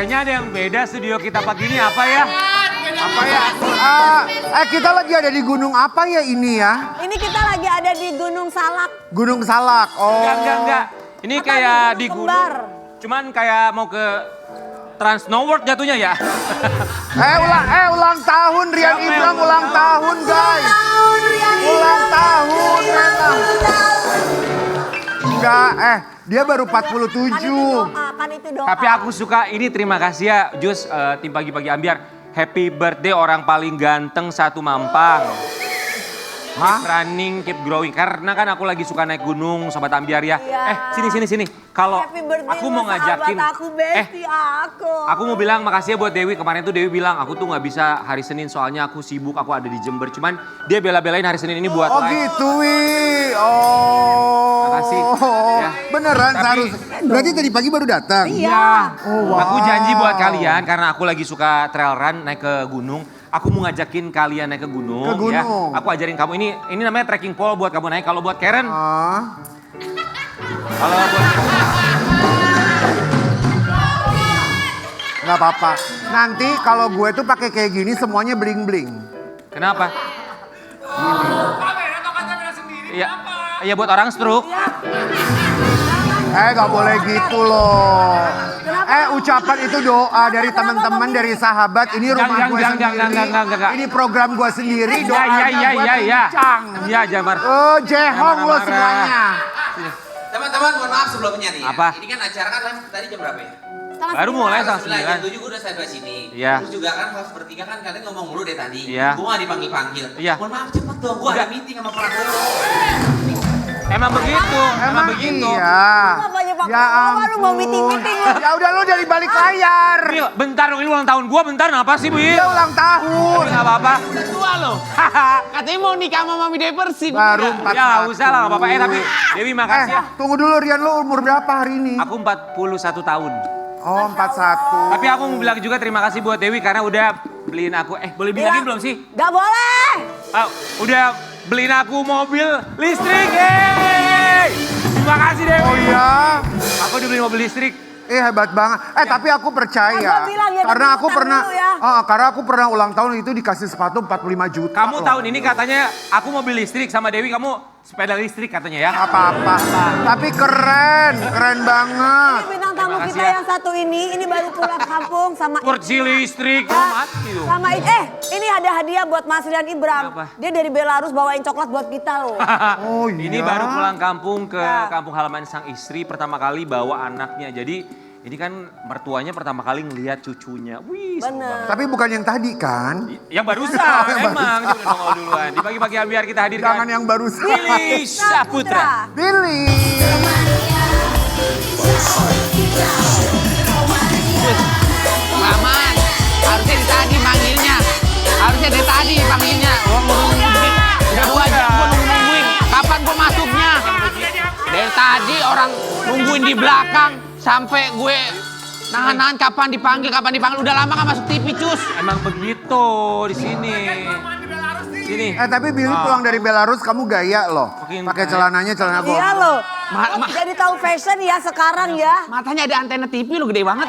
Kayaknya ada yang beda studio kita pagi ini apa ya? Apa ya? Kita lagi ada di gunung apa ya ini ya? Ini kita lagi ada di Gunung Salak. Gunung Salak. Oh. Enggak. Ini Apa kayak di di Gunung gunung. Kembar? Cuman kayak mau ke Trans Snow World jatuhnya ya. Ulang tahun Rian Siapa Ibram yang ulang tahun guys. Ulang tahun memang. Enggak, dia baru 47. Kan itu doa. Tapi aku suka ini, terima kasih ya Jus, tim pagi-pagi ambiar. Happy birthday orang paling ganteng satu Mampang. Keep running, keep growing. Karena kan aku lagi suka naik gunung, sobat ambiar ya. Iya. Sini. Kalau Happy birthday aku mau ngajakin, aku, bestie aku mau bilang makasih ya buat Dewi. Kemarin tuh Dewi bilang aku tuh nggak bisa hari Senin soalnya aku sibuk, aku ada di Jember. Cuman dia bela-belain hari Senin ini buat Oh live. gitu Wi. Oh. Makasih. Ya. Beneran Tapi- harus. Berarti tadi pagi baru datang. Iya. Oh wow. Aku janji buat kalian karena aku lagi suka trail run naik ke gunung. Aku mau ngajakin kalian naik ke gunung. Ke gunung. Ya. Aku ajarin kamu ini namanya trekking pole buat kamu naik. Kalau buat Karen, kalau buat Nggak apa-apa. Nanti kalau gue tuh pakai kayak gini semuanya bling-bling. kenapa? Iya, iya buat orang stroke. Nggak boleh gitu loh. Ucapan itu doa dari teman-teman, dari sahabat. Ini rumah gue sendiri. Enggak. Ini program gue sendiri. Iya. Iya. Iya, Jamar. Oh, jehong lo Marah-marah. semuanya. Teman-teman, mohon maaf sebelumnya nih. Apa? Ini kan acara kan live tadi jam berapa ya? Baru mulai Jam setengah 9. 7 gue udah sampai sini. Iya. Terus juga kan host bertiga kan kalian ngomong mulu deh tadi. Iya. Gue gak dipanggil-panggil. Iya. Mohon maaf cepet dong, gue ada meeting sama Prabowo. Emang begitu. Iya. Bapaknya Pak Ya Prabowo baru mau ampun. meeting-meeting. Ya udah lo dari balik layar. Bil, bentar dong, ini ulang tahun gua, bentar apa sih, Bil? Dia ulang tahun. Nggak apa-apa. Udah tua loh. Katanya mau nikah sama Mami Dewi Persib. Baru Udah. 41. Ya nggak usah lah, nggak apa-apa. Tapi Dewi makasih ya. Tunggu dulu Rian, lo umur berapa hari ini? Aku 41 tahun. Oh, 41. Tapi aku mau bilang juga terima kasih buat Dewi karena udah beliin aku, boleh bilangin belum sih? Gak boleh. Udah beliin aku mobil listrik. Yeay! Terima kasih Dewi. Oh iya. Aku udah beli mobil listrik. Hebat banget. Tapi aku percaya. Gua bilang ya, Karena dulu aku utang pernah dulu ya. karena aku pernah ulang tahun itu dikasih sepatu 45 juta. Kamu loh. tahun ini katanya aku mobil listrik sama Dewi, kamu sepeda listrik katanya ya. Apa-apa. Tapi keren banget. Ini bintang tamu Terima kita kasih ya. yang satu ini baru pulang kampung sama Kursi listrik. Ya, Mati dong. sama ini ada hadiah buat Mas Rian Ibram. Apa? Dia dari Belarus bawain coklat buat kita loh. Oh iya. Ini baru pulang kampung ke Ya. kampung halaman sang istri, pertama kali bawa anaknya. Jadi ini kan mertuanya pertama kali ngelihat cucunya. Wih, seru Bener. banget. Tapi bukan yang tadi kan? Yang barusan, Yang emang. Dia udah nongol duluan. Di pagi-pagi ambiar kita hadirkan. Jangan yang barusan. Billy Saputra. Billy. Maman, harusnya dari tadi manggilnya. Harusnya dari tadi panggilnya. Orang nungguin. Udah 2 jam gua nungguin. Kapan gua masuknya? Dari tadi orang nungguin di belakang. Sampai gue nahan-nahan kapan dipanggil. Udah lama kan masuk TV, cus. Emang begitu di sini. Sini. Tapi Billy pulang dari Belarus kamu gaya loh. Makin Pakai gaya. celananya celana Iya bol. loh. Ma- Jadi tahu fashion ya sekarang ya. Matanya ada antena TV lo gede banget.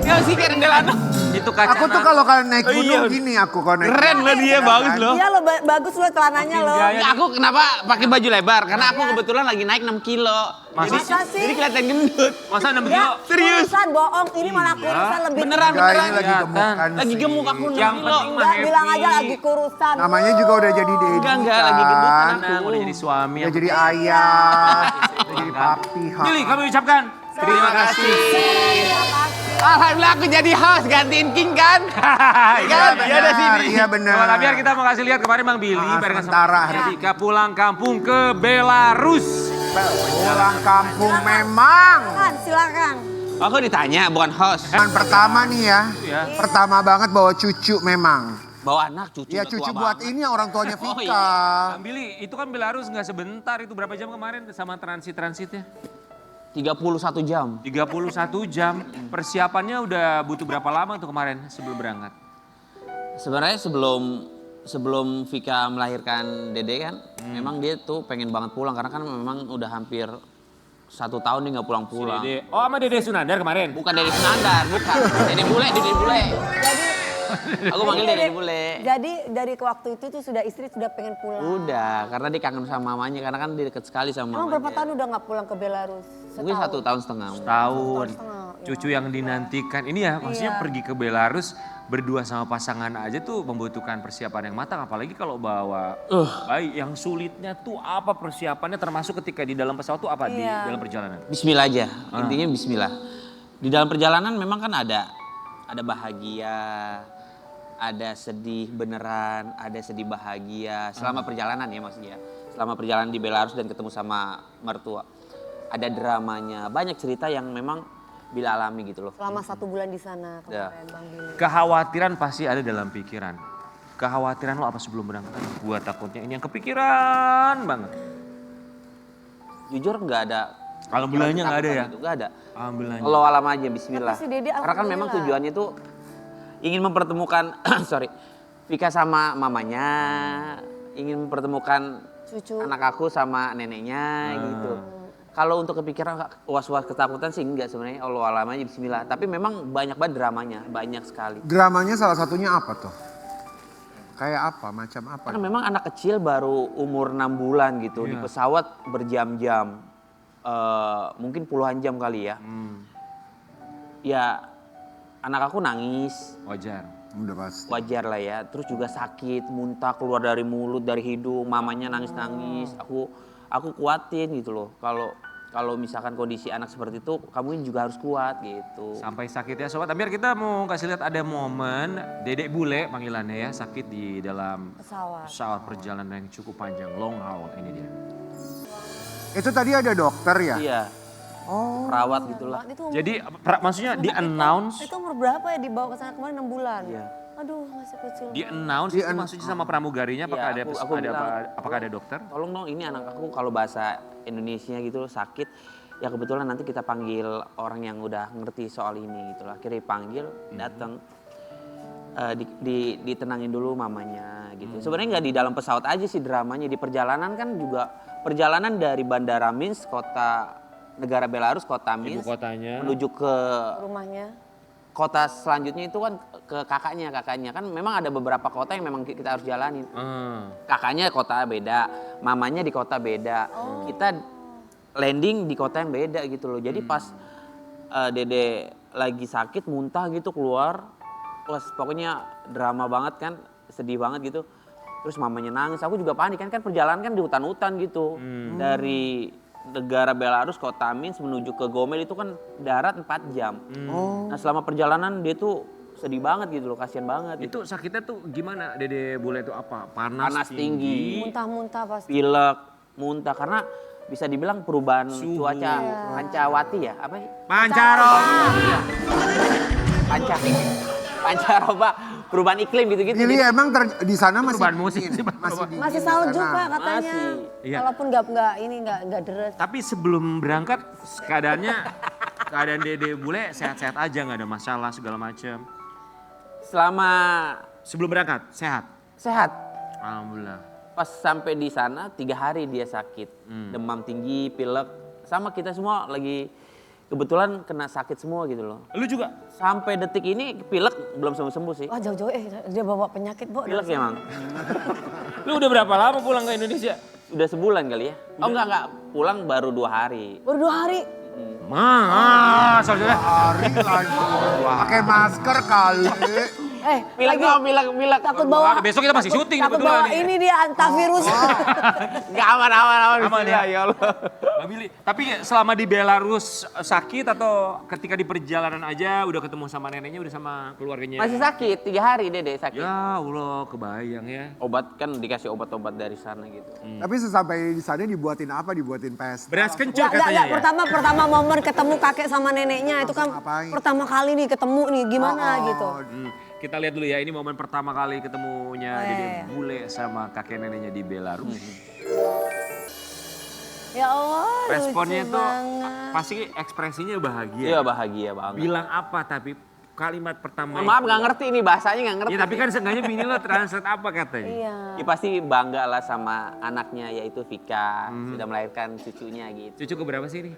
Ya sih kayak Delano. Itu kacamata. Aku tuh kalau naik Oh, gunung iya. gini aku kalau naik. Keren loh dia, bagus loh. Iya lo bagus lo celananya lo. gaya. Ya, aku kenapa pakai baju lebar? Karena aku kebetulan lagi naik 6 kilo. Masa Masa sih? Jadi kelihatan gendut. Masa 6 Ya, kilo? Serius? kurusan bohong. Ini malah kurusan lebih. Beneran, Enggak, ini beneran. lagi Kelihatan. gemukan Lagi sih. gemuk aku 6 Yang kilo. penting mah Enggak happy. bilang aja lagi kurusan. Namanya juga udah jadi Dedi. Enggak, lagi gendut kan. anak. Nah, udah jadi suami. Udah jadi ayah. Udah jadi papi. Billy, kami ucapkan terima kasih. Alhamdulillah aku jadi host gantiin King kan. Iya, Dia ada sini. Iya benar. Sobat Ambiar kita mau kasih lihat kemarin Bang Billy barengan sementara. sama ketika pulang kampung ke Belarus. Pulang kampung memang. Silakan. Aku ditanya bukan host. Yang pertama nih ya. Ya. Pertama banget bawa cucu memang. Bawa anak cucu. Ya udah cucu tua buat banget. ini orang tuanya Oh, Vika. iya. Bang Billy, itu kan Belarus nggak sebentar, itu berapa jam kemarin sama transitnya? 31 jam. 31 jam. Persiapannya udah butuh berapa lama tuh kemarin sebelum berangkat? Sebenarnya sebelum Vika melahirkan Dede kan, memang dia tuh pengen banget pulang karena kan memang udah hampir 1 tahun dia nggak Si pulang-pulang. Dede. Oh sama Dede Sunandar kemarin. Bukan dari Sunandar, bukan. Dede Bule, Dede Bule. Aku manggil Dede Bule. Jadi dari waktu itu tuh istri sudah pengen pulang. Udah, karena dia kangen sama mamanya, karena kan dia deket sekali sama Emang mamanya. berapa tahun udah nggak pulang ke Belarus? Mungkin 1 tahun setengah. Tahun. Setengah, ya. Cucu yang dinantikan. Ini ya maksudnya Iya. pergi ke Belarus berdua sama pasangan aja tuh membutuhkan persiapan yang matang. Apalagi kalau bawa bayi. Yang sulitnya tuh apa persiapannya termasuk ketika di dalam pesawat tuh apa di Iya. dalam perjalanan? Bismillah aja, intinya bismillah. Di dalam perjalanan memang kan ada bahagia, ada sedih beneran, ada sedih bahagia. Selama perjalanan ya maksudnya. Selama perjalanan di Belarus dan ketemu sama mertua. Ada dramanya, banyak cerita yang memang Bila alami gitu loh. Selama 1 bulan di sana Ya. kemarin Bang Billy. Kekhawatiran pasti ada dalam pikiran. Kekhawatiran lo apa sebelum berangkat? Gua takutnya ini yang kepikiran banget. Jujur nggak ada. Alhamdulillahnya nggak ada ya? Itu nggak ada. Alhamdulillah. Allah alam aja bismillah. Tapi si Dede Karena kan memang alhamdulillah. tujuannya tuh ingin mempertemukan sorry, Vika sama mamanya, ingin mempertemukan Cucu. anak aku sama neneknya gitu. Kalau untuk kepikiran was-was ketakutan sih enggak sebenarnya, Allah alam aja bismillah. Tapi memang banyak banget dramanya, banyak sekali. Dramanya salah satunya apa tuh? Kayak apa? Macam apa? Karena memang anak kecil baru umur 6 bulan gitu di Iya. pesawat berjam-jam. Mungkin puluhan jam kali ya. Ya anak aku nangis, Wajar. Udah pasti. wajar lah ya. Terus juga sakit, muntah keluar dari mulut, dari hidung, mamanya nangis-nangis. Aku kuatin gitu loh. Kalau misalkan kondisi anak seperti itu, kamu juga harus kuat gitu. Sampai sakit ya sobat. Amir kita mau kasih lihat ada momen Dedek Bule panggilannya ya sakit di dalam pesawat perjalanan yang cukup panjang, long haul. Ini dia. Itu tadi ada dokter ya? Iya, Oh. perawat gitulah. Itu umur, Jadi maksudnya di announce, itu umur berapa ya dibawa ke sana kemarin 6 bulan? Iya. Aduh masih kecil. di announce itu maksudnya sama pramugarinya apakah Iya, ada aku bilang, apakah ada dokter? Tolong dong ini anak aku kalau bahasa Indonesia gitu sakit. Ya kebetulan nanti kita panggil orang yang udah ngerti soal ini gitu lah. Akhirnya dipanggil, datang. Ditenangin dulu mamanya gitu. Sebenarnya nggak di dalam pesawat aja sih dramanya, di perjalanan kan juga perjalanan dari Bandara Minsk, kota negara Belarus, kota Ibu Minsk kotanya. menuju ke Rumahnya. kota selanjutnya itu kan ke kakaknya kan memang ada beberapa kota yang memang kita harus jalanin. Kakaknya kota beda, mamanya di kota beda. Kita landing di kota yang beda gitu loh. Jadi pas Dede lagi sakit muntah gitu keluar, wah pokoknya drama banget kan, sedih banget gitu. Terus mamanya nangis, aku juga panik kan perjalanan kan di hutan-hutan gitu. Dari negara Belarus kota Minsk menuju ke Gomel itu kan darat 4 jam. Nah selama perjalanan dia tuh sedih banget gitu loh, kasihan banget gitu. Itu sakitnya tuh gimana Dede Bule itu apa? Panas, Panas tinggi. Muntah-muntah pasti. Pilek, muntah karena bisa dibilang perubahan Suhu. cuaca pancawati ya, apa sih? Pancaroba. Pancaroba, perubahan iklim gitu-gitu. Ini Jadi emang di sana masih Perubahan musim sih, Pak. dingin Masih di salju sana. Pak katanya. Masih. Iya. Walaupun nggak deres. Tapi sebelum berangkat keadaan Dede Bule sehat-sehat aja, nggak ada masalah segala macam. selama Sebelum berangkat sehat. sehat, Alhamdulillah. pas sampai di sana 3 hari dia sakit. Demam tinggi, pilek, sama kita semua lagi kebetulan kena sakit semua gitu loh. Lu juga? Sampai detik ini pilek belum sembuh-sembuh sih. Wah jauh-jauh dia bawa penyakit Bu. Pilek ya, Mang. Lu udah berapa lama pulang ke Indonesia? Udah sebulan kali ya? Oh enggak, pulang baru 2 hari. Baru 2 hari. Saudara. Hari lagi. Pakai masker kali. Pilek dong, pilek. Takut bawa. Besok kita masih syuting Takut kebetulan bawa nih. ini dia antivirus. Enggak aman. Aman Bismillah, ya? ya Allah. Bang Billy, tapi selama di Belarus sakit atau ketika di perjalanan aja udah ketemu sama neneknya, udah sama keluarganya? Masih sakit, 3 hari Dede sakit. Ya Allah, kebayang ya. Obat kan dikasih obat-obat dari sana gitu. Tapi sesampai di sana dibuatin apa? Dibuatin pesta. Beras kencur Enggak, katanya ya? pertama momen ketemu kakek sama neneknya itu kan ngapain? pertama kali nih ketemu nih gimana gitu. Kita lihat dulu ya, ini momen pertama kali ketemunya Oh, iya, Dede iya. Bule sama kakek neneknya di Belarus. Ya Allah, Responnya lucu tuh banget. pasti ekspresinya bahagia. Iya bahagia banget. Bilang apa tapi kalimat pertama Maaf itu- nggak ngerti ini bahasanya nggak ngerti. Ya tapi kan seenggaknya bini lo translate apa katanya? Iya. Ya, pasti bangga lah sama anaknya yaitu Vika sudah melahirkan cucunya gitu. Cucu keberapa sih ini?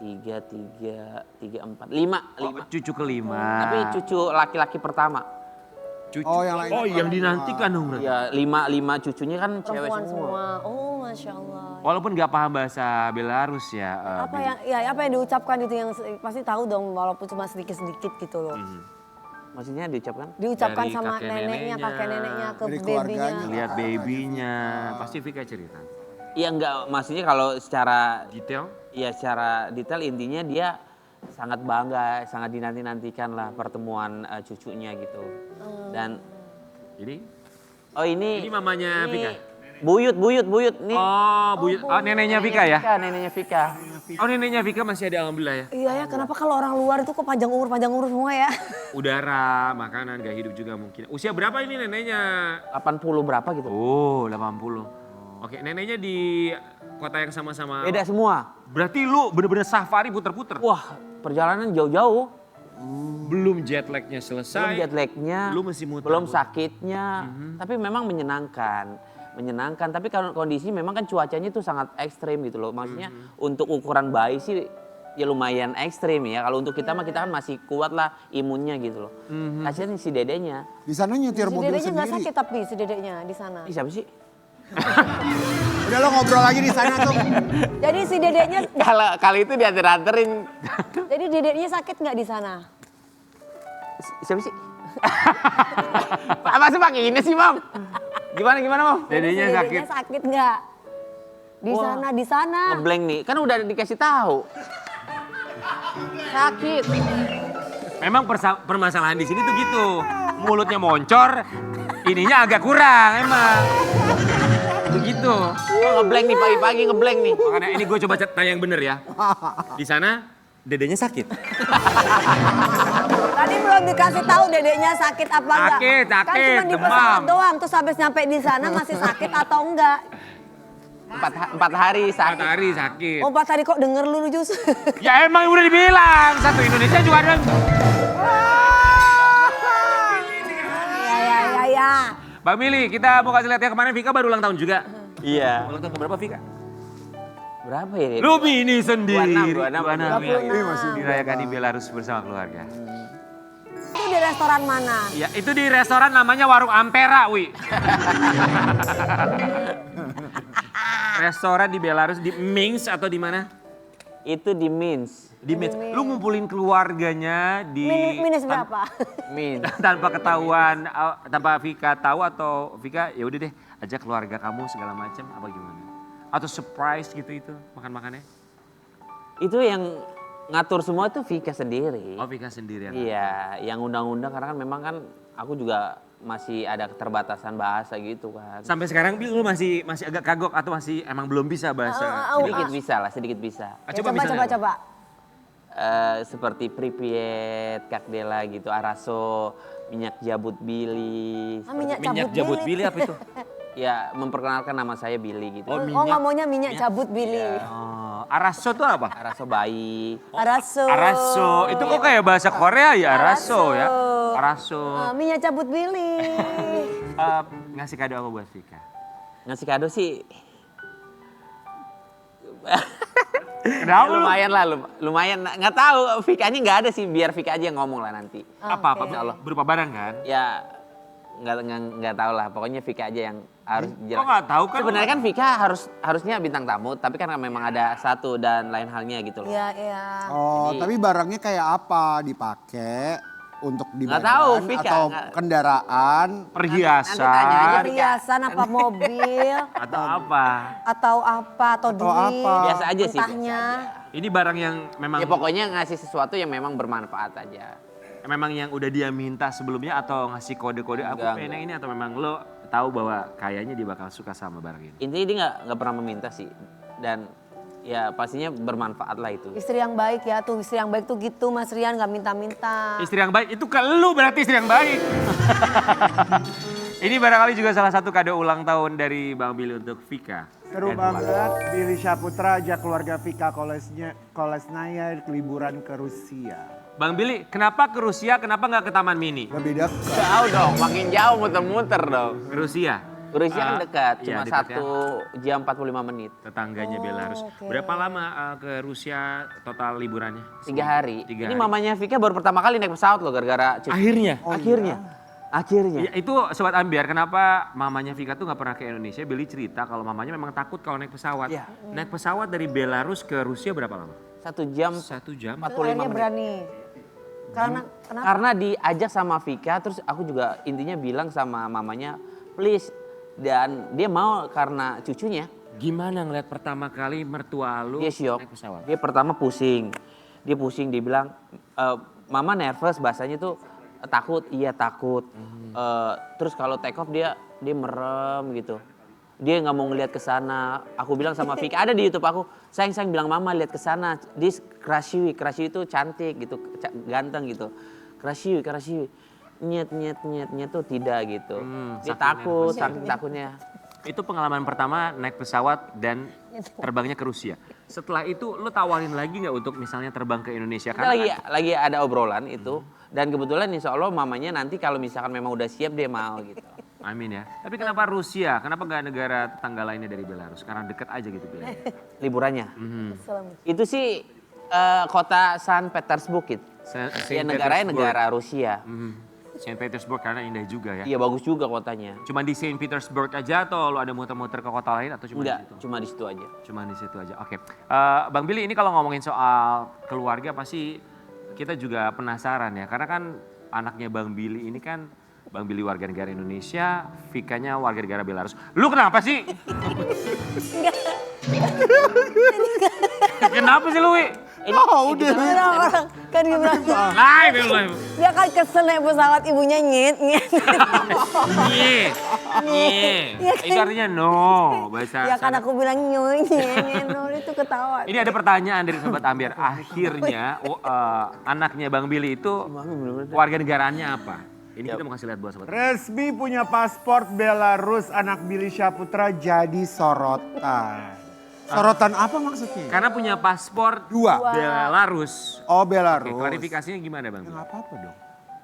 tiga, empat, lima. Cucu kelima. Tapi cucu laki-laki pertama. Oh, yang lain. Oh, yang dinantikan dong berarti. Ya lima cucunya kan cewek Perempuan semua. semua. Oh, Masya Allah. Walaupun nggak paham bahasa Belarus ya. Apa yang diucapkan itu yang pasti tahu dong walaupun cuma sedikit-sedikit gitu loh. Maksudnya diucapkan? Diucapkan Dari sama kakek neneknya, kakek neneknya ke Dari babynya. keluarganya. Lihat babynya, pasti Vika cerita. Iya enggak, maksudnya kalau secara Detail? secara detail intinya dia sangat bangga, sangat dinanti-nantikan lah pertemuan cucunya gitu. Dan Jadi? oh ini mamanya Vika? Buyut nih. Oh, neneknya Vika ya? Neneknya Vika. Oh, neneknya Vika masih ada alhamdulillah ya? Iya ya, kenapa kalau orang luar itu kok panjang umur semua ya? Udara, makanan, gak hidup juga mungkin. Usia berapa ini neneknya? 80 berapa gitu. Oh, 80. Oke, neneknya di kota yang sama-sama. Beda semua. Berarti lu bener-bener safari puter-puter. Wah, perjalanan jauh-jauh. Belum jet lag-nya selesai. Belum jet lag-nya, Lu mesti muter. belum sakitnya, tapi memang menyenangkan. Tapi kalau kondisi memang kan cuacanya itu sangat ekstrim gitu loh. Maksudnya untuk ukuran bayi sih ya lumayan ekstrim ya. Kalau untuk kita mah kita kan masih kuat lah imunnya gitu loh. Kasihan si dedenya. Di sana nyetir Si mobil dedeknya nggak sendiri. sakit tapi si dedeknya di sana. Ih, siapa sih? Udah lo ngobrol lagi di sana tuh. Jadi si dedeknya, Kalau itu dianter-anterin. jadi dedeknya sakit nggak di sana? Siapa sih? Apa sih pakai ini sih, Bang? Gimana, Bang? Jadi si Dedeknya sakit. dedeknya sakit nggak? Di sana. Ngeblank nih, kan udah dikasih tahu. Sakit. Memang permasalahan di sini tuh gitu. Mulutnya moncor, ininya agak kurang emang. Begitu. Ngeblank nih pagi-pagi ngeblank nih. Makanya ini gue coba tanya yang bener ya. Di sana dedenya sakit. Tadi belum dikasih tahu dedeknya sakit apa enggak. Sakit, Kan cuma di demam. pesawat doang, terus habis nyampe di sana masih sakit atau enggak. 4 hari 4 sakit. hari sakit. Oh, 4 hari kok denger lu Jus. Ya emang udah dibilang, satu Indonesia juga ada. Ya. Bang Mili, kita mau kasih lihat ya kemarin Vika baru ulang tahun juga. Iya. Ulang tahun berapa Vika? Berapa ya? Lu ini sendiri. 26. 26. Ini masih Dirayakan di Belarus bersama keluarga. Itu di restoran mana? Ya itu di restoran namanya Warung Ampera, Wi. Restoran di Belarus, di Minsk atau di mana? Itu di Minsk. Di Minsk. Lu ngumpulin keluarganya di... Minus berapa? Minsk. Tanpa ketahuan, tanpa Vika tahu atau Vika ya udah deh ajak keluarga kamu segala macam apa gimana? Atau surprise gitu itu makan-makannya? Itu yang ngatur semua itu Vika sendiri. Oh Vika sendirian. Iya, yang undang-undang karena kan memang kan aku juga masih ada keterbatasan bahasa gitu kan. Sampai sekarang Bil lu masih agak kagok atau masih emang belum bisa bahasa? Sedikit bisa. Ah, Ya, misalnya apa? coba. Seperti Pripyat, Kakdela gitu, Araso, minyak jabut Billy. Minyak Jabut Billy apa itu? Ya memperkenalkan nama saya Billy gitu. Oh, Oh, nggak maunya minyak cabut Billy. Oh, Araso itu apa? Araso bayi. Araso. Araso, itu kok kayak bahasa Korea ya Araso ya? Araso. Minyak cabut Billy. Ngasih kado apa buat Vika? Ngasih kado sih Kenapa lu? lumayan lah, lumayan. Nggak tahu, Vika-nya nggak ada sih, biar Vika aja yang ngomong lah nanti. Apa? Oke. Berupa barang kan? Ya nggak tahu lah, pokoknya Vika aja yang harus Kok nggak tahu kan? Sebenarnya kan Vika harusnya bintang tamu, tapi kan memang ada satu dan lain halnya gitu loh. Iya. Oh, Jadi- tapi barangnya kayak apa? Dipakai untuk di Nggak badan tahu, Vika, atau nggak- kendaraan? Nanti tanya Perhiasan aja. Perhiasan apa mobil atau apa? atau apa atau Atau duit. apa? Biasa aja sih. Entahnya. Ini barang yang memang Ya pokoknya ngasih sesuatu yang memang bermanfaat aja. memang yang udah dia minta sebelumnya atau ngasih kode-kode aku Enggak, pengen yang ini atau memang lo tahu bahwa kayaknya dia bakal suka sama barang ini. Intinya dia nggak pernah meminta sih, dan ya pastinya bermanfaat lah itu. Istri yang baik ya tuh, istri yang baik tuh gitu Mas Rian gak minta-minta. Istri yang baik itu ke lu berarti istri yang baik. Ini barangkali juga salah satu kado ulang tahun dari Bang Billy untuk Vika. Seru banget, Billy Syaputra ajak keluarga Vika Kolesnaya liburan ke Rusia. Bang Billy, kenapa ke Rusia, kenapa nggak ke Taman Mini? Lebih dekat. Jauh dong, makin jauh muter-muter dong. Ke Rusia. Rusia kan dekat, Iya, cuma dekat ya. 1 jam 45 menit. Tetangganya Belarus. oke. Berapa lama ke Rusia total liburannya? 3 hari. 3 Ini hari. mamanya Vika baru pertama kali naik pesawat loh gara-gara cucu. Akhirnya? Akhirnya. Ya, itu Sobat Ambiar, kenapa mamanya Vika tuh nggak pernah ke Indonesia? Billy cerita kalau mamanya memang takut kalau naik pesawat. Iya. Naik pesawat dari Belarus ke Rusia berapa lama? 1 jam 1 jam. 45 Akhirnya menit. berani. Karena kenapa? Karena diajak sama Vika, terus aku juga intinya bilang sama mamanya, please. Dan dia mau karena cucunya. Gimana ngeliat pertama kali mertua lu Dia syok. naik pesawat? Dia pertama pusing. Dia pusing, dia bilang, mama nervous, bahasanya tuh takut, iya takut. Terus kalau take off dia merem gitu. Dia nggak mau ngeliat ke sana. Aku bilang sama Vika, ada di YouTube aku, sayang bilang mama lihat ke sana. This Krasiwi itu cantik gitu, ganteng gitu. Krasiwi. Nyet tuh tidak gitu. Dia saking takut, nervous. saking takutnya. Itu pengalaman pertama naik pesawat dan terbangnya ke Rusia. Setelah itu lu tawarin lagi nggak untuk misalnya terbang ke Indonesia? Kita lagi ada obrolan itu. Dan kebetulan insya Allah mamanya nanti kalau misalkan memang udah siap dia mau gitu. Amin ya. Tapi kenapa Rusia? Kenapa nggak negara tetangga lainnya dari Belarus? Karena deket aja gitu bilangnya. Liburannya. Selamat. Itu sih kota San Petersburg gitu. Ya negaranya negara Rusia. Saint Petersburg karena indah juga ya. Iya bagus juga kotanya. Cuma di Saint Petersburg aja atau lu ada muter-muter ke kota lain atau cuma Enggak, di situ? cuma di situ aja. Cuma di situ aja. Oke. Bang Billy, ini kalau ngomongin soal keluarga pasti kita juga penasaran ya. Karena kan anaknya Bang Billy ini kan Bang Billy warga negara Indonesia, Vikanya warga negara Belarus. Lu kenapa sih? Kenapa sih lu, Wi? Karena orang kan dia bilang, Live. dia kan kesel naik pesawat ibunya nyet. Itu artinya no. Bahasa Ya kan sana. aku bilang nyet, itu ketawa. Ini ada pertanyaan dari Sobat Ambiar. Akhirnya anaknya Bang Billy itu warga negaraannya apa? Ini kita mau kasih lihat buat Sobat. Resmi punya paspor Belarus, anak Billy Syaputra jadi sorotan. Sorotan apa maksudnya? Karena punya paspor Dua. Belarus. Oh Belarus. Oke, klarifikasinya gimana Bang? Ya nggak apa-apa dong.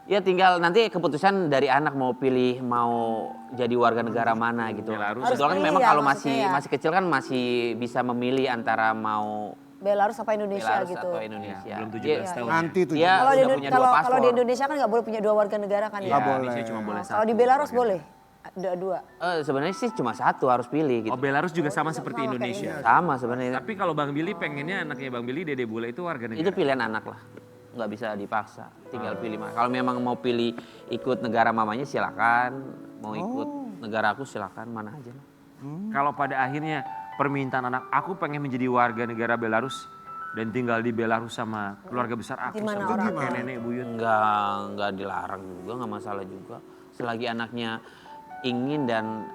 Ya tinggal nanti keputusan dari anak mau pilih mau jadi warga negara mana gitu. Belarus. Betul kan Harus memang pilih ya, kalau maksudnya ya. masih kecil kan masih bisa memilih antara mau Belarus apa Indonesia Belarus gitu. atau Indonesia. Belum 17 Dia- tahun. Nanti tuh. Dia Kalau di, udah punya dua kalau paspor. di Indonesia kan nggak boleh punya dua warga negara kan Iya, ya. boleh. Indonesia cuma boleh satu. Kalau di Belarus warga boleh. Ada dua. Sebenarnya sih cuma satu harus pilih gitu. Oh, Belarus juga sama seperti Indonesia. Sama sebenarnya. Tapi kalau Bang Billy pengennya anaknya Bang Billy Dede Bule itu warga negara. Itu pilihan anak lah. Nggak bisa dipaksa. Tinggal pilih. Kalau memang mau pilih ikut negara mamanya silakan. Mau ikut negara aku silakan mana aja. Kalau pada akhirnya permintaan anak aku pengen menjadi warga negara Belarus dan tinggal di Belarus sama keluarga besar aku Gimana sama orang? kakek nenek buyut. Nggak dilarang juga, nggak masalah juga. Selagi anaknya ingin dan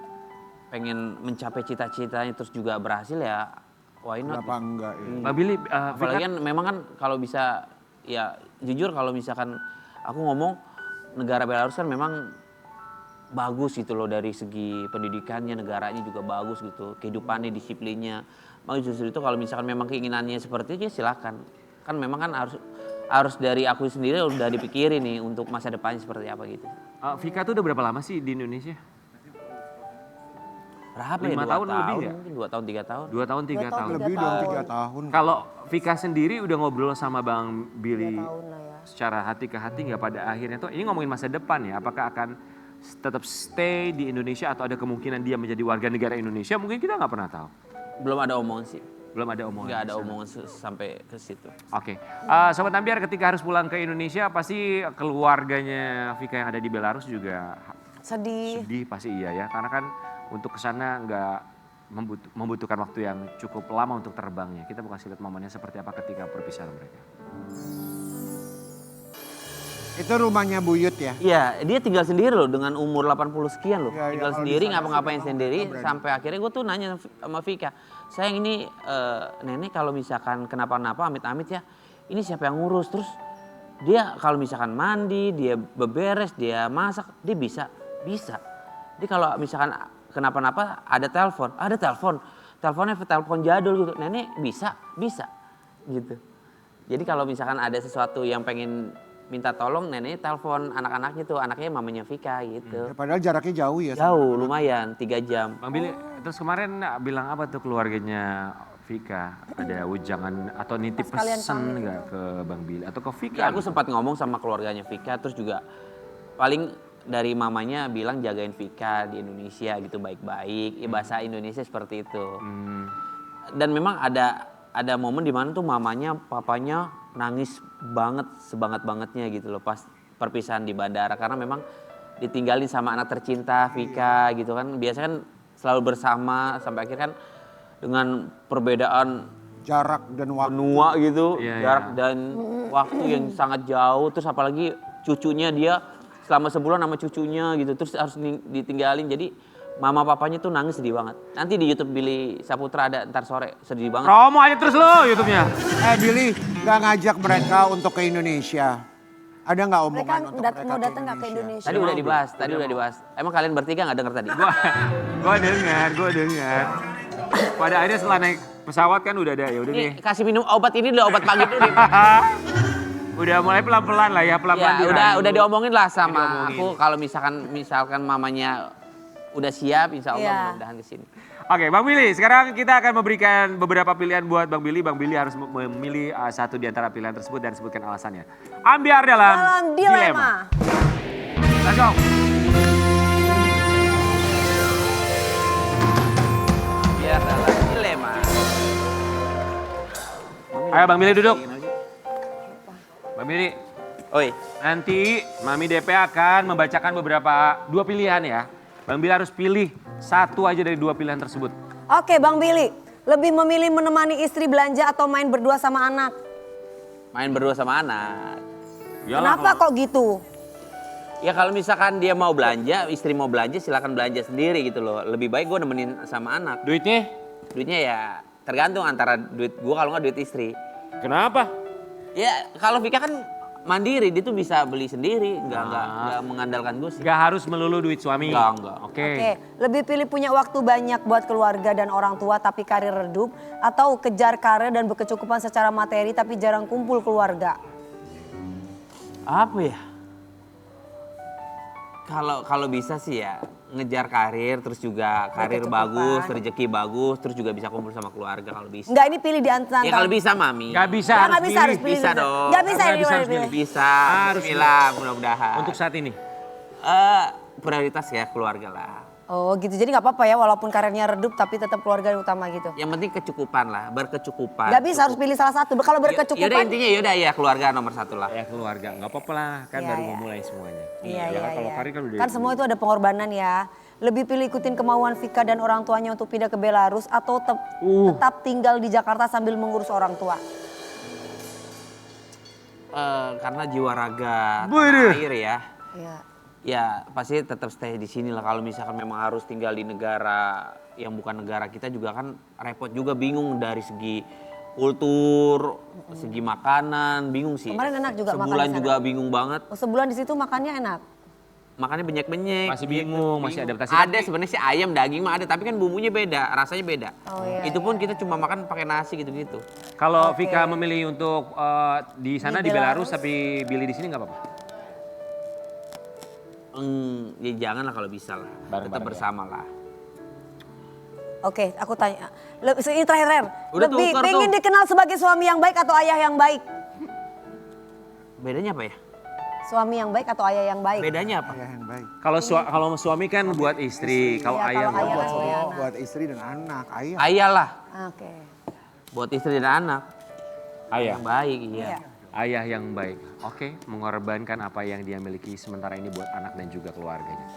pengen mencapai cita-citanya terus juga berhasil ya why not? Kenapa enggak ya? Bang Billy, Apalagi kan memang kan kalau bisa ya jujur kalau misalkan aku ngomong negara Belarus kan memang bagus gitu loh dari segi pendidikannya, negaranya juga bagus gitu, kehidupannya, disiplinnya. Makanya justru itu kalau misalkan memang keinginannya seperti itu ya silakan. Kan memang kan harus dari aku sendiri udah dipikirin nih untuk masa depannya seperti apa gitu. Vika tuh udah berapa lama sih di Indonesia? Berapa 5 ya? 2 tahun lebih nggak? mungkin 2 tahun 3 tahun. 2 tahun, 3 tahun. Lebih dong tahun. 3 tahun. Kalau Vika sendiri udah ngobrol sama Bang Billy Tahun lah ya. secara hati ke hati nggak pada akhirnya tuh, ini ngomongin masa depan ya, apakah akan tetap stay di Indonesia atau ada kemungkinan dia menjadi warga negara Indonesia? Mungkin kita nggak pernah tahu. Belum ada omongan sih. Belum ada omongan. Nggak di ada sana. omongan sampai ke situ. Oke, Sobat Ambiar ketika harus pulang ke Indonesia pasti keluarganya Vika yang ada di Belarus juga Sedih. sedih pasti iya ya. Karena kan untuk kesana nggak membutuhkan waktu yang cukup lama untuk terbangnya. Kita mau kasih lihat momennya seperti apa ketika perpisahan mereka. Itu rumahnya Buyut ya? Iya, dia tinggal sendiri loh dengan umur 80 sekian loh. Iya, iya, Tinggal kalau sendiri, di sana ngapa-ngapain sih sendiri. memang berani. Sampai akhirnya gue tuh nanya sama Vika, sayang ini nenek kalau misalkan kenapa-napa amit-amit ya, ini siapa yang ngurus? Terus dia kalau misalkan mandi, dia beberes, dia masak, dia bisa. Jadi kalau misalkan kenapa-napa ada telepon, teleponnya telepon jadul gitu, nenek bisa gitu. Jadi kalau misalkan ada sesuatu yang pengen minta tolong neneknya telepon anak-anaknya tuh, anaknya mamanya Vika gitu. Padahal jaraknya jauh ya. Jauh, lumayan 3 jam. Bang Billy, terus kemarin bilang apa tuh keluarganya Vika? Ada ujangan atau nitip Pas kalian pesan pamit. nggak ke Bang Billy atau ke Vika? Ya, aku sempat ngomong sama keluarganya Vika, terus juga paling dari mamanya bilang jagain Vika di Indonesia gitu baik-baik. Ya, bahasa Indonesia seperti itu. Dan memang ada momen di mana tuh mamanya, papanya nangis banget, sebanget-bangetnya gitu loh pas perpisahan di bandara. Karena memang ditinggalin sama anak tercinta Vika gitu kan. Biasanya kan selalu bersama sampai akhir kan dengan perbedaan Jarak dan waktu. benua gitu, Iya, jarak iya. dan waktu yang sangat jauh. Terus apalagi cucunya dia selama sebulan sama cucunya gitu, terus harus ditinggalin. Jadi mama papanya tuh nangis sedih banget. Nanti di YouTube Billy Saputra ada ntar sore, sedih banget. Promo aja terus lo YouTube-nya. Billy nggak ngajak mereka untuk ke Indonesia. Ada nggak Mereka omongan untuk mereka mau datang nggak ke Indonesia? Tadi udah dibahas. Emang kalian bertiga nggak denger tadi? Gua dengar. Pada akhirnya setelah naik pesawat kan udah ada, ya udah nih. Nih, kasih minum obat ini dulu, obat pagi dulu. Udah mulai pelan-pelan lah ya, pelan-pelan. Ya, udah dirayu. diomongin lah sama Udah diomongin. aku kalau misalkan mamanya udah siap, insya Allah Iya. mudah-mudahan kesini. Oke, Bang Billy, sekarang kita akan memberikan beberapa pilihan buat Bang Billy. Bang Billy harus memilih satu di antara pilihan tersebut dan sebutkan alasannya. Ambiar dalam Dilema. Let's go. Biar dalam dilema. Ayo Bang Billy duduk. Bang Billy, Oi, nanti Mami DP akan membacakan dua pilihan ya. Bang Billy harus pilih satu aja dari dua pilihan tersebut. Oke Bang Billy, lebih memilih menemani istri belanja atau main berdua sama anak? main berdua sama anak. Kenapa kok gitu? Ya kalau misalkan dia mau belanja, istri mau belanja silakan belanja sendiri gitu loh. Lebih baik gue nemenin sama anak. Duitnya? Duitnya ya tergantung antara duit gue kalau nggak duit istri. Kenapa? Ya kalau Vika kan mandiri, dia tuh bisa beli sendiri, nggak mengandalkan gue sih. Gak harus melulu duit suami. Enggak. Oke. Oke, lebih pilih punya waktu banyak buat keluarga dan orang tua tapi karir redup atau kejar karir dan berkecukupan secara materi tapi jarang kumpul keluarga? Apa ya? Kalau bisa sih ya ngejar karir, terus juga karir Berkecukupan. bagus, rezeki bagus, terus juga bisa kumpul sama keluarga kalau bisa. Enggak, ini pilih di antara. Ya kalau bisa Mami. Gak bisa, Ya, harus nggak bisa, harus pilih. pilih. Bisa dong. Nggak bisa, Nggak ini bisa, boleh harus pilih. Bisa, Harus bismillah mudah-mudahan. Untuk saat ini. Prioritas ya keluarga lah. Oh gitu, jadi nggak apa-apa ya walaupun karirnya redup tapi tetap keluarga yang utama gitu. Yang penting kecukupan lah, berkecukupan. Nggak bisa, harus pilih salah satu. Kalau Yaudah berkecukupan. intinya yaudah ya keluarga nomor satu lah. Ya keluarga, nggak apa-apa lah. Kan Iya, baru iya. memulai semuanya. Iya, Ya iya, kan, kalau iya. karir kan udah. Kan semua itu ada pengorbanan ya. Lebih pilih ikutin kemauan Vika dan orang tuanya untuk pindah ke Belarus atau tetap tinggal di Jakarta sambil mengurus orang tua? Karena jiwa raga Waduh. air ya. Iya. Ya pasti tetap stay di sini lah. Kalau misalkan memang harus tinggal di negara yang bukan negara kita juga kan repot juga, bingung dari segi kultur, segi makanan, bingung sih. Kemarin enak juga makan Sebulan di sana. juga bingung banget. Oh, sebulan di situ makannya enak. Makannya banyak-banyak. Masih bingung, masih adaptasi. Ada sebenarnya sih ayam, daging mah ada, tapi kan bumbunya beda, rasanya beda. Oh, iya, Itu pun kita cuma makan pakai nasi gitu-gitu. Kalau Oke. Vika memilih untuk di sana Di di Belarus Belarus. tapi Billy di sini nggak apa-apa. Ya jangan lah kalau bisa lah, Bareng-bareng tetap ya. bersama lah. Oke, aku tanya. Ini terakhir. Udah Lebih tukar pengen tuh. dikenal sebagai suami yang baik atau ayah yang baik? Bedanya apa ya? Suami yang baik atau ayah yang baik? Bedanya apa? Ayah yang baik. Kalau kalau suami kan buat istri, kalau Iya, ayah kalau nggak ayah buat kan suami. buat anak. Buat istri dan anak, ayah. Ayah lah, Oke. buat istri dan anak. Ayah. Yang baik, iya. Iya. Ayah yang baik. Oke, mengorbankan apa yang dia miliki sementara ini buat anak dan juga keluarganya.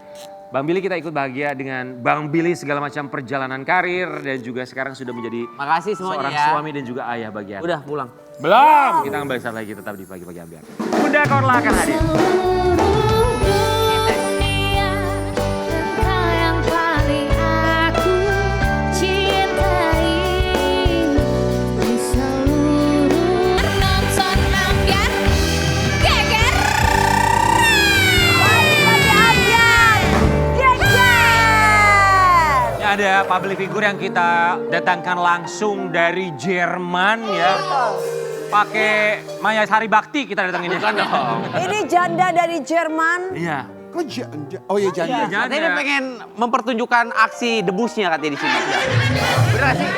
Bang Billy, kita ikut bahagia dengan Bang Billy segala macam perjalanan karir dan juga sekarang sudah menjadi Makasih semuanya seorang ya. suami dan juga ayah bagi anak. Udah pulang. Belum. Kita kembali saat lagi tetap di pagi-pagi ambiar. Bunda Korla akan hadir. Dunia, engkau yang paling aku cintai di seluruh nonton ambiar geger. Pagi-pagi ambiar. Geger. Ini ada public figure yang kita datangkan langsung dari Jerman ya. pakai Maya Sari Bakti kita datangin. Bukan dong. Ini janda dari Jerman. Iya. Kok oh iya janda. Katanya dia pengen mempertunjukkan aksi debusnya katanya di sini. Bener sih?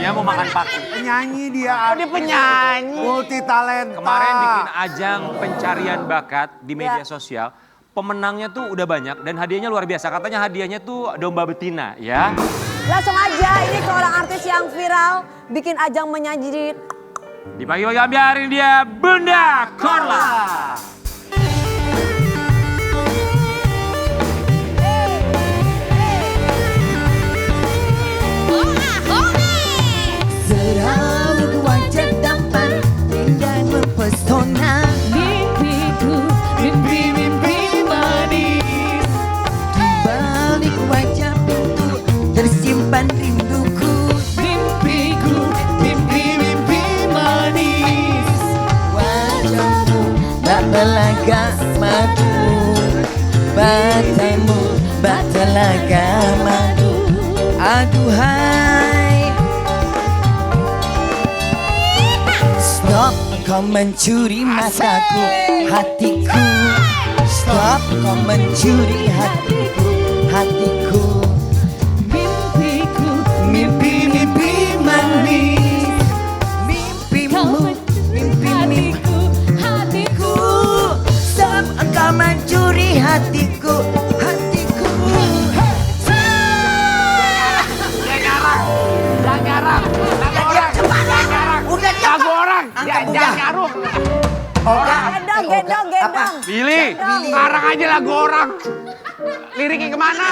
Dia mau makan paku. Penyanyi dia. Oh dia penyanyi. Multi talenta. Kemarin bikin ajang pencarian bakat di media sosial. Pemenangnya tuh udah banyak dan hadiahnya luar biasa. Katanya hadiahnya tuh domba betina ya. Langsung aja, ini seorang artis yang viral bikin ajang menyanyi Di pagi-pagi ambiarin dia Bunda Korla. Seram wajah tampan dan mempesona. Mimpiku, mimpi-mimpi manis. Di balik wajah itu tersimpan rinduku. Mimpiku, mimpi-mimpi manis. Wajahmu tak telaga madu, matamu tak telaga madu. Aduhai, stop kau mencuri mataku, hatiku. Stop kau mencuri hatiku, hatiku. Mimpiku, Mimpi-mimpi manis, kau mimpimu, mimpi-mimpi. hatiku, hatiku. Stop kau mencuri hatiku, hatiku. Jangan garang. Udah dia Lagu orang. Jangan ngaruh. gendong. Billy. Sekarang aja lagu orang. Liriknya kemana?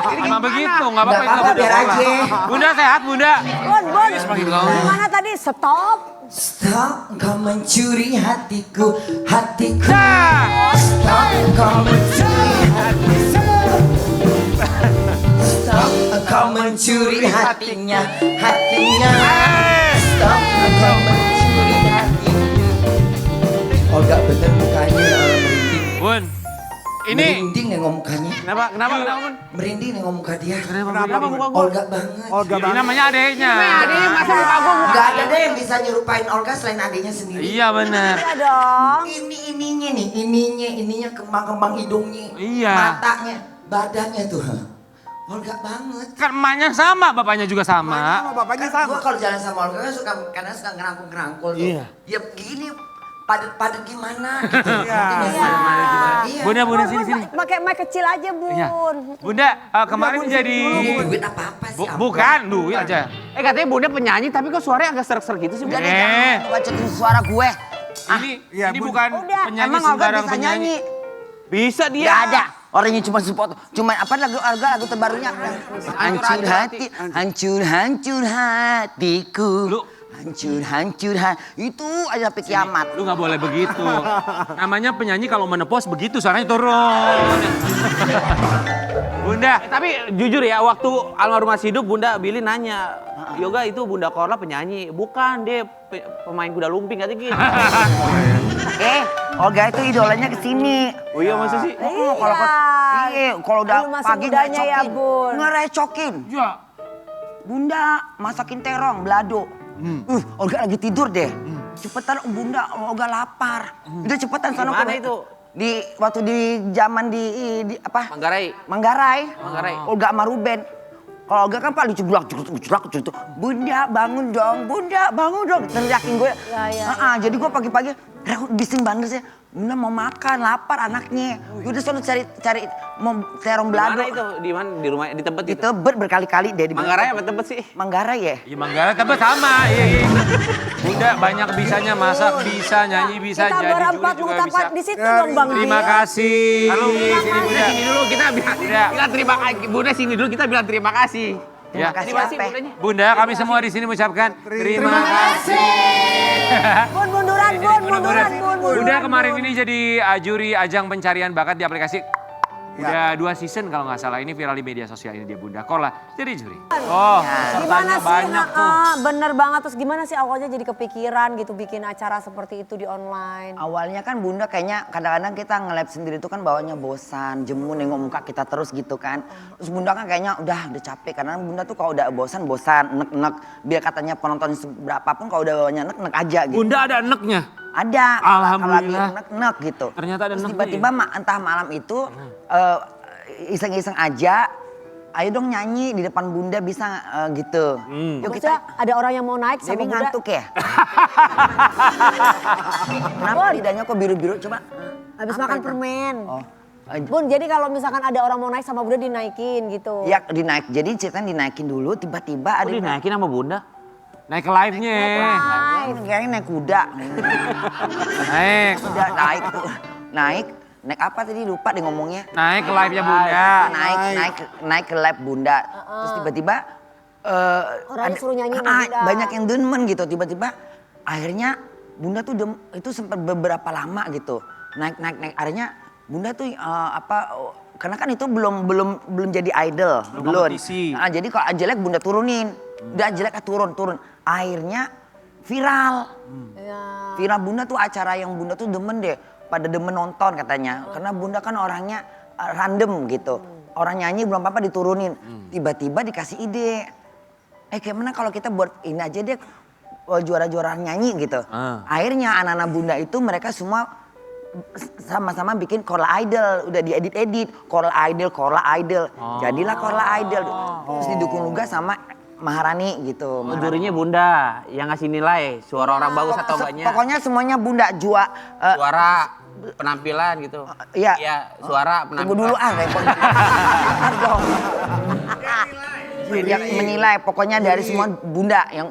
Liriknya Emang kemana? begitu, nggak apa-apa itu. apa-apa, biar aja. Bunda sehat, Bunda. Bun, gimana tadi? Stop. Stop kau mencuri hatiku, hatiku. Nah. Stop kau mencuri hatiku. Stop kau mencuri hatinya, hatinya. Stop kau mencuri hatinya. Oh gak bener mukanya merinding. Bun, ini Merinding nengok mukanya. Kenapa? Bun? Merinding nengok muka dia. Kenapa muka gua? Olga banget. Olga ini banget. namanya adeknya. Adiknya masa muka gua muka. Gak ada deh yang bisa nyerupain Olga selain adiknya sendiri. Iya bener. Iya dong. Ininya nih, ininya kembang-kembang hidungnya, Iya. matanya, badannya tuh. Olga banget. Kan emaknya sama, bapaknya juga sama. Sama bapaknya sama. Gue kalau jalan sama Olga kan kadang suka ngerangkul-ngerangkul tuh. Iya. Dia begini padat-padat gimana gitu. Iya. Iya. Bunda sini. Pakai mic kecil aja, Bun. Iya. Bunda, kemarin jadi... Ini duit apa-apa sih? Bukan, duit aja. Katanya Bunda penyanyi tapi kok suaranya agak serak-serak gitu sih. Bunda? Bacotin suara gue. Ini bukan Udah, penyanyi Emang Olga sembarang bisa penyanyi. nyanyi? Bisa dia. Gak ada. Orangnya cuma support. Cuma apa lagu terbarunya? Hancur hatiku. Lu- Hancur hati. Itu aja sampai kiamat. Lu nggak boleh begitu. Namanya penyanyi kalau menepos begitu suaranya turun. Bunda, Tapi jujur ya, waktu almarhum masih hidup, Bunda Billy nanya, Yoga itu Bunda Korla penyanyi. Bukan, dia pemain kuda lumping, katanya gitu. Olga itu idolanya kesini. Oh iya, masa sih? Kalau udah Dulu masih pagi mudanya ya, ngerecokin. Bun. Ngerecokin. ya. Bunda masakin terong, belado. Olga lagi tidur deh. Cepetan Bunda, Olga lapar. Udah cepetan sana. Gimana itu? Waktu di zaman di apa? Manggarai. Manggarai. Olga sama Ruben. Kalau Olga kan paling cublak. Bunda bangun dong, Bunda bangun dong. Teriakin gue. Ya. Jadi gue pagi-pagi bising banget sih. Bunda mau makan, lapar anaknya. Udah selalu cari mau terong belado. Mana itu? Di mana? Di rumah, di tempat Di itu? Tebet berkali-kali deh. Manggarai apa tempat sih? Manggarai ya? Iya Manggala tapi sama. Iya. Bunda banyak bisanya, masak bisa, nyanyi bisa, Kita jadi juri berempat juga mengucapkan bisa. di situ dong, Bang Terima Bil. kasih. Halo, Sini Bunda. sini dulu kita bilang terima kasih. Bunda sini dulu kita bilang terima kasih. Ya. Terima kasih apa? Bundanya. Bunda, kami semua di sini mengucapkan terima kasih. Bun, munduran, Bun. Bunda kemarin ini jadi juri ajang pencarian bakat di aplikasi. Udah 2 season kalau nggak salah, ini viral di media sosial ini dia Bunda Korla jadi juri. Oh, Gimana pesertanya sih? banyak tuh. Bener banget, terus gimana sih awalnya jadi kepikiran gitu bikin acara seperti itu di online? Awalnya kan Bunda kayaknya kadang-kadang kita nge-live sendiri tuh kan bawanya bosan, jemu nengok muka kita terus gitu kan. Terus Bunda kan kayaknya udah capek karena Bunda tuh kalau udah bosan, nek-nek. Biar katanya penonton berapapun kalau udah bawanya nek-nek aja gitu. Bunda ada eneknya. Ada. Alhamdulillah. Kalau lagi nek-nek gitu. Ternyata ada Terus eneknya tiba-tiba entah malam itu iseng-iseng aja. Ayo dong nyanyi di depan Bunda bisa gitu. Yuk Maksudnya kita. ada orang yang mau naik sama Dewi Bunda? ngantuk ya? Kenapa lidahnya kok biru-biru? Coba. Habis Apa makan itu? permen. Oh. Bun, jadi kalau misalkan ada orang mau naik sama Bunda dinaikin gitu. Ya dinaik. Jadi ceritanya dinaikin dulu tiba-tiba ada yang dinaikin sama Bunda? Naik ke live-nya. kayaknya naik kuda. Naik. Kuda naik tuh. Naik apa tadi lupa deh ngomongnya. Naik ke live-nya Bunda. Naik ke live Bunda. Terus tiba-tiba Orangnya suruh nyanyi sama Bunda. banyak yang demen gitu. Tiba-tiba akhirnya Bunda tuh itu sempat beberapa lama gitu. Naik. Akhirnya Bunda tuh karena kan itu belum jadi idol, belum. Kompetisi. Nah, jadi kalau jelek Bunda turunin. Udah jelek turun. Akhirnya viral. Viral Bunda tuh acara yang Bunda tuh demen deh. Pada demen nonton katanya. Karena Bunda kan orangnya random gitu. Orang nyanyi belum apa-apa diturunin. Tiba-tiba dikasih ide. Gimana kalau kita buat ini aja deh juara-juara nyanyi gitu. Akhirnya anak-anak Bunda itu mereka semua sama-sama bikin Korla Idol. Udah diedit-edit. Korla Idol. Jadilah Korla Idol. Terus didukung juga sama Maharani gitu. Jurinya Bunda yang ngasih nilai suara orang bagus atau enggaknya. Pokoknya semuanya Bunda Suara, penampilan gitu. Iya. Iya, suara, penampilan. Tunggu dulu repot. Dong. Yang menilai pokoknya dari semua Bunda yang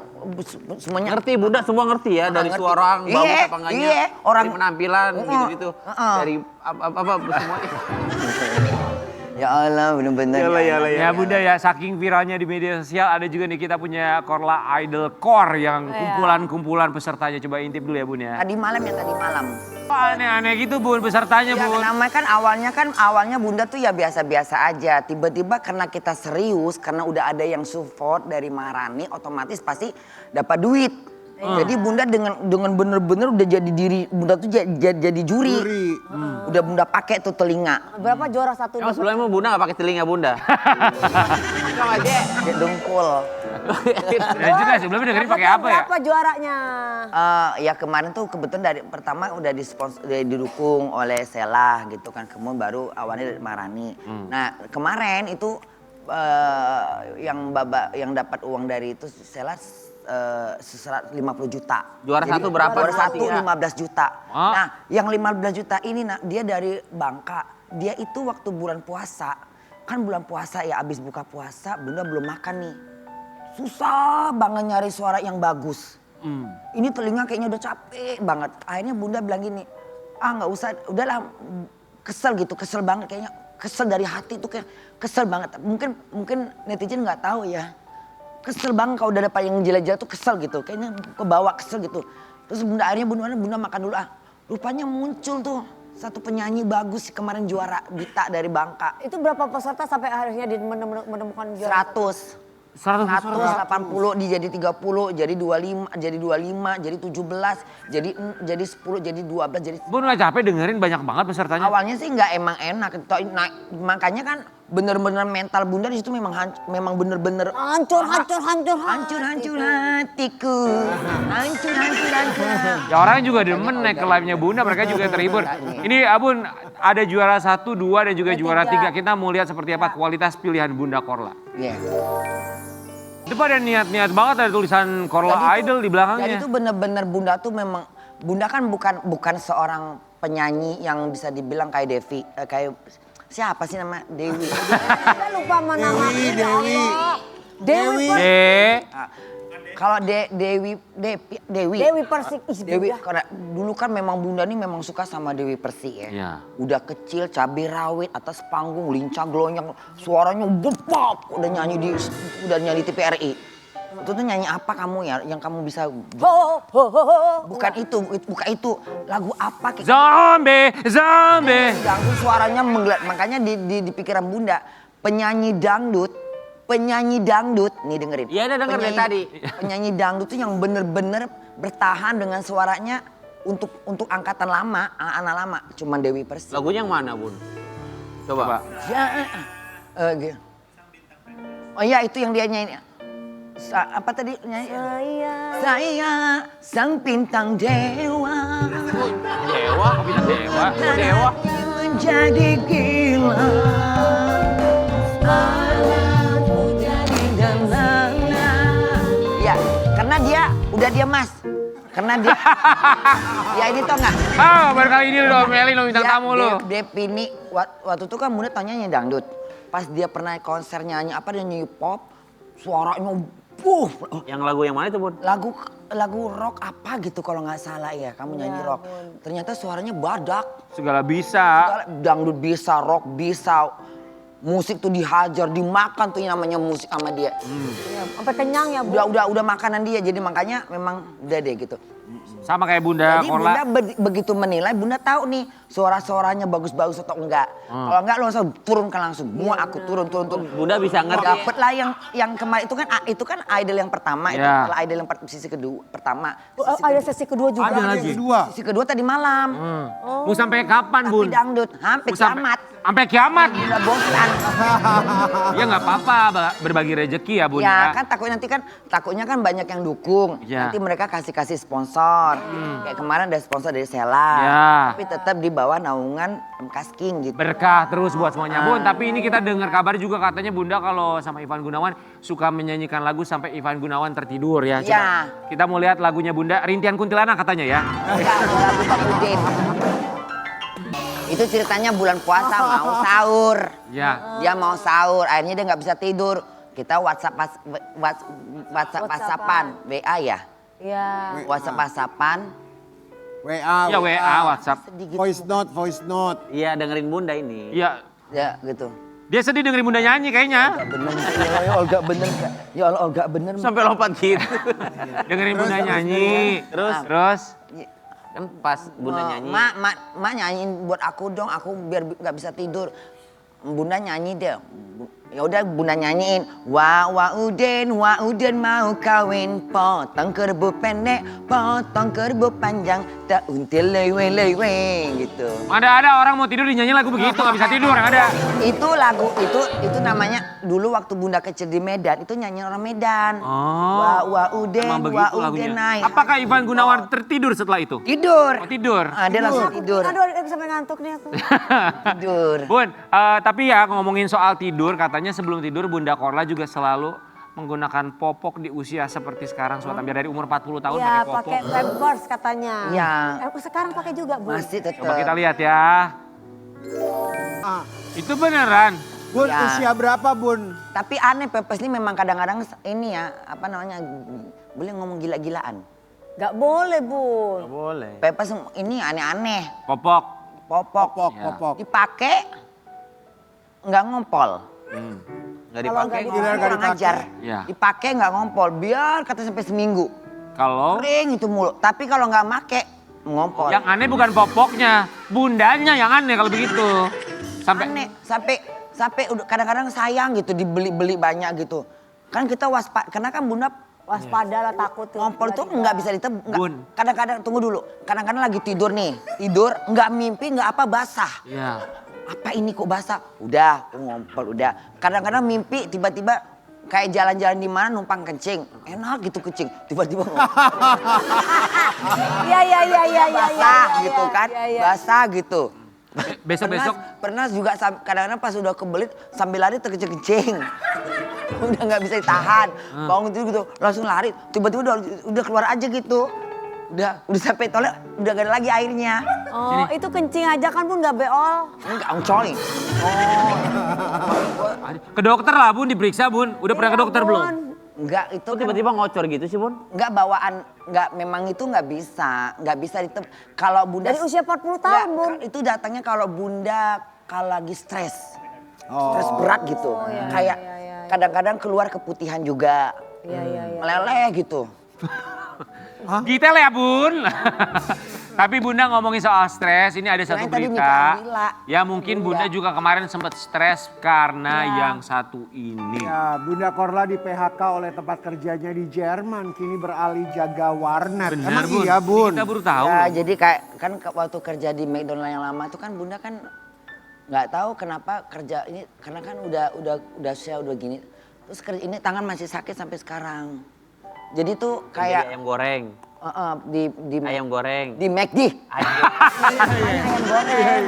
semuanya Ngerti Bunda semua ngerti ya dari ngerti. suara orang bagus Iya, apa enggaknya. iya. Orang- dari penampilan gitu-gitu. Dari apa semua. ya Allah bener-bener. Ya Bunda ya, saking viralnya di media sosial ada juga nih kita punya Korla Idol Core yang kumpulan-kumpulan pesertanya. Coba intip dulu ya Bun ya. Tadi malam. Oh, aneh-aneh gitu Bun pesertanya Ya, Bun. namanya kan awalnya Bunda tuh ya biasa-biasa aja. Tiba-tiba karena kita serius, karena udah ada yang support dari Maharani, otomatis pasti dapat duit. Jadi Bunda dengan bener-bener udah jadi diri, Bunda tuh jadi juri. Udah Bunda pakai tuh telinga. Berapa juara satu? Emang sebelumnya Bunda gak pakai telinga Bunda? Sama aja. Kayak dengkul. Dan juga sebelumnya dengerin pakai apa ya? Berapa juaranya? Ya kemarin tuh kebetulan dari pertama udah didukung oleh Sela gitu kan. Kemudian baru awalnya dari Maharani. Nah kemarin itu yang dapat uang dari itu Sela 50 juta. Juara Jadi, satu berapa? Juara satu Berarti ya? 15 juta. Oh. Nah yang 15 juta ini dia dari Bangka. Dia itu waktu bulan puasa. Kan bulan puasa ya abis buka puasa Bunda belum makan nih. Susah banget nyari suara yang bagus. Ini telinga kayaknya udah capek banget. Akhirnya Bunda bilang gini, nggak usah, udahlah kesel banget kayaknya. Kesel dari hati tuh kayak kesel banget. Mungkin netizen nggak tahu ya. Kesel banget kalau udah dapat yang jelek-jelek tuh kesel gitu. Kayaknya kebawa kesel gitu. Terus akhirnya Bunda makan dulu Rupanya muncul tuh satu penyanyi bagus kemarin juara Dita dari Bangka. Itu berapa peserta sampai akhirnya menemukan juara? 180 dia jadi 30, jadi 25, jadi 17, jadi 10, jadi 12, jadi Bun gak capek dengerin banyak banget pesertanya? awalnya sih nggak emang enak. Makanya kan bener-bener mental Bunda di situ memang bener-bener Hancur hatiku. Hancur. Ya orang juga demen naik ke live-nya Bunda, mereka juga terhibur. Ini Abun ada juara 1, 2 dan juga juara 3. Kita mau lihat seperti apa kualitas pilihan Bunda Korla. Iya. Itu pada niat-niat banget ada tulisan Korla Idol di belakangnya. Jadi itu bener-bener Bunda tuh memang, Bunda kan bukan seorang penyanyi yang bisa dibilang kayak Devi, kayak siapa sih nama Dewi? Saya lupa nama. Dewi. Kalau Dewi Persik. Dewi, karena dulu kan memang Bunda nih memang suka sama Dewi Persik ya. Iya. Udah kecil, cabai rawit, atas panggung, lincah glonyang, suaranya bepop, udah nyanyi di TVRI. Itu tuh nyanyi apa kamu ya yang kamu bisa? Ho, ho, ho, ho. Bukan itu. Lagu apa? Kayak Zombie. dangdut suaranya menggelat. Makanya di pikiran Bunda, penyanyi dangdut, nih dengerin. Iya, udah denger dari tadi. Penyanyi dangdut tuh yang bener-bener bertahan dengan suaranya untuk angkatan lama, anak lama. Cuman Dewi Persik. Lagunya yang mana, Bun? Coba. Ya, gitu. Oh iya itu yang dia nyanyi. Apa tadi nyanyi? Saya sang bintang dewa. Dewa? Kok bintang dewa? Kok dewa? Menjadi gila. Ya, karena dia mas. Karena dia, ya ini tau gak? Baru kali ini lo Meli lo bintang tamu lo. Depini, waktu itu kan Bunda tanya nyanyi dangdut. Pas dia pernah konser nyanyi apa, dia nyanyi pop, suaranya Yang lagu yang mana itu, Bun? lagu rock apa gitu kalau nggak salah ya, kamu nyanyi rock. Ternyata suaranya badak. Segala bisa. Dangdut bisa, rock bisa. Musik tuh dihajar, dimakan tuh yang namanya musik sama dia. Sampai kenyang ya, Bu. Udah makanan dia, jadi makanya memang udah deh gitu. Sama kayak Bunda Jadi Korla. Bunda begitu menilai, Bunda tahu nih suara-suaranya bagus-bagus atau enggak. Kalau enggak langsung turunkan langsung. Aku turun. Bunda bisa ngerti. Dapet lah yang kemarin itu kan idol yang pertama, itu Ya. adalah idol yang sisi kedua pertama. Ada sesi kedua juga. Ada lagi. Sisi kedua tadi malam. Mau sampai kapan, Tapi Bun? dangdut hampir kiamat. Sampai kiamat. Udah bosan. Ya nggak apa-apa, berbagi rezeki ya, Bun. Ya kan takutnya kan banyak yang dukung. Ya. Nanti mereka kasih sponsor. Kayak kemarin ada sponsor dari Sela. Ya. Tapi tetap di bawah naungan MKS King gitu. Berkah terus buat semuanya, Bun. Tapi ini kita dengar kabar juga katanya Bunda kalau sama Ivan Gunawan suka menyanyikan lagu sampai Ivan Gunawan tertidur ya. Coba Ya. kita mau lihat lagunya Bunda, Rintian Kuntilanak katanya ya. Enggak, lagu Pak Udin. Itu ceritanya bulan puasa mau sahur. Ya. Dia mau sahur, akhirnya dia nggak bisa tidur. Kita WhatsApp-WhatsAppan, WA ya? Iya. WhatsApp-WhatsAppan. WA, Ya WA, WhatsApp. Sedih gitu. voice note. Iya, dengerin Bunda ini. Ya. Ya gitu. Dia sedih dengerin Bunda nyanyi kayaknya. Bener, ya Olga bener. Ya Allah Olga bener. Sampai lompat gitu. Dengerin Bunda nyanyi. Terus. Kan pas Bunda nyanyi. Mak nyanyiin buat aku dong, aku biar nggak bisa tidur. Bunda nyanyi deh. Ya udah Bunda nyanyiin. Wa Uden mau kawin, potong kerbau pendek, potong kerbau panjang, tak until lewe gitu. Ada orang mau tidur dinyanyi lagu begitu, nggak bisa tidur, ada. Itu lagu itu namanya dulu waktu Bunda kecil di Medan, itu nyanyi orang Medan. Wa Uden Emang begitu lagunya. naik. Apakah Ivan Gunawan tertidur setelah itu? Tidur. Oh, tidur. Dia langsung tidur. Aduh, sampai ngantuk nih aku. Tidur. Bun, tapi ya ngomongin soal tidur, katanya sebelum tidur Bunda Korla juga selalu menggunakan popok di usia seperti sekarang. Suatu ambil dari umur 40 tahun Iya, pakai popok. pakai Pampers katanya. Iya. Sekarang pakai juga, Bu. Masih tetap. Coba kita lihat ya. Itu beneran. Bun, Ya. usia berapa Bun? Tapi aneh Pepes ini memang kadang-kadang ini ya, apa namanya, boleh ngomong gila-gilaan. Gak boleh, Bu. Boleh. Pepes ini aneh-aneh, Popok. popok. Popok. Dipakai nggak ngompol. Nggak Kalau dipakai. nggak Gila, nggak Kurang dipakai. ajar. Ya. Dipakai nggak ngompol, biar kata sampai seminggu. Kalau Kering itu mulut. Tapi kalau nggak make, ngompol. yang aneh bukan popoknya, bundanya yang aneh kalau begitu. Aneh, sampai udah kadang-kadang sayang gitu dibeli-beli banyak gitu. Kan kita waspada, karena kan Bunda Waspada lah, takut tuh. ngompol tuh nggak bisa ditebak. Bun. Kadang-kadang tunggu dulu. Kadang-kadang lagi tidur nih, nggak mimpi nggak apa basah. Ya. Apa ini kok basah? Udah, aku ngompol udah. Kadang-kadang mimpi tiba-tiba kayak jalan-jalan di mana numpang kencing. Enak gitu kencing. Tiba-tiba ngompol. Iya. Basah gitu kan. Iya. Basah gitu. Besok-besok Pernah juga kadang-kadang pas udah kebelit sambil lari terkencing-kencing. Udah nggak bisa ditahan. Bangun tidur gitu langsung lari. Tiba-tiba udah keluar aja gitu. Udah sampai toilet udah gak ada lagi airnya. Oh, itu kencing aja kan, Bun, gak beol. Enggak, coy. ke dokter lah, Bun, diperiksa, Bun. Udah pernah ke dokter belum? Enggak, itu Kok kan tiba-tiba ngocor gitu sih, Bun? enggak bawaan, enggak memang itu enggak bisa kalau Bunda Dari usia 40 tahun, enggak, Bun. itu datangnya kalau Bunda kalau lagi stres. Stres berat gitu. Kayak kadang-kadang keluar keputihan juga. Iya. Meleleh gitu. Gitel ya bun. Tapi Bunda ngomongin soal stres, ini ada satu Selain tadi berita. nikah Lila. Ya mungkin Bunda juga kemarin sempat stres karena yang satu ini. Ya, Bunda Korla di PHK oleh tempat kerjanya di Jerman, kini beralih jaga warnet. Benar, Emang Bun. iya Bun? Kita baru tahu. Ya, jadi kayak kan waktu kerja di McDonald yang lama tuh kan Bunda kan nggak tahu kenapa kerja ini karena kan udah usia udah gini. Terus kerja ini tangan masih sakit sampai sekarang. Jadi tuh kayak ayam goreng. di Ayam goreng. di McD. Ayam goreng.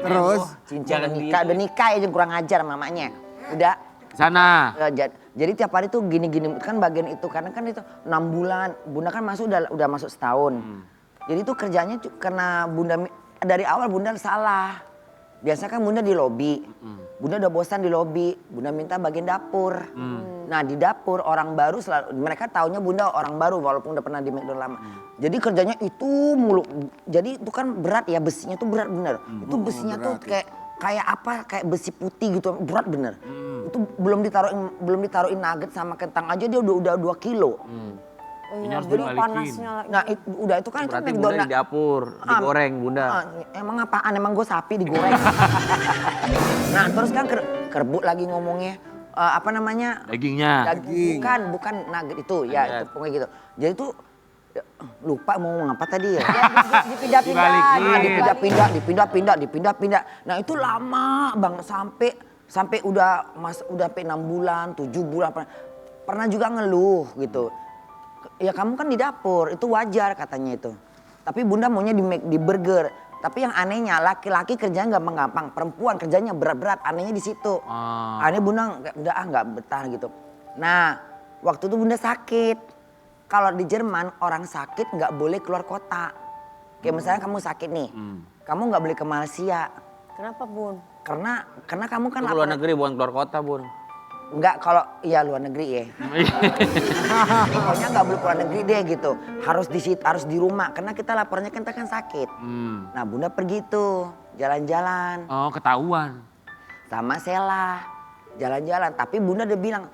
Terus Cincin udah nikah aja kurang ajar mamanya. Udah Sana. jadi tiap hari tuh gini-gini kan bagian itu karena kan itu 6 bulan. Bunda kan udah masuk setahun. Jadi tuh kerjanya karena Bunda dari awal Bunda salah. Biasa kan Bunda di lobi. Bunda udah bosan di lobi. Bunda minta bagian dapur. Nah di dapur orang baru mereka taunya Bunda orang baru walaupun udah pernah di McDonald lama. Jadi kerjanya itu mulu. Jadi itu kan berat ya besinya tuh berat bener. Itu besinya tuh kayak apa kayak besi putih gitu berat bener. Itu belum ditaruhin nugget sama kentang aja dia udah 2 kilo. Ini harus Jadi dibalikin. panasnya lagi. Nah udah itu kan Berarti itu Bunda di dapur, digoreng Bunda. Emang apaan? Emang gue sapi digoreng. Nah terus kan kerbuk lagi ngomongnya apa namanya? Dagingnya. Bukan nugget itu ya itu pokoknya gitu. Jadi tuh lupa mau ngomong apa tadi ya? Dipindah-pindah. Nah itu lama bang sampai udah 6 bulan, 7 bulan pernah juga ngeluh gitu. Ya kamu kan di dapur, itu wajar katanya itu. Tapi Bunda maunya di burger. Tapi yang anehnya laki-laki kerjanya gampang-gampang, perempuan kerjanya berat-berat. Anehnya di situ. Aneh Bunda udah nggak betah gitu. Nah waktu itu Bunda sakit. Kalau di Jerman orang sakit nggak boleh keluar kota. Kayak misalnya kamu sakit nih, kamu nggak boleh ke Malaysia. Kenapa Bun? Karena kamu kan Itu keluar negeri bukan keluar kota Bun. Enggak kalau iya luar negeri ya. Pokoknya nggak boleh keluar negeri deh gitu. Harus di rumah karena kita lapornya kita kan sakit. Nah Bunda pergi tuh jalan-jalan Oh ketahuan. sama Sela jalan-jalan. Tapi Bunda udah bilang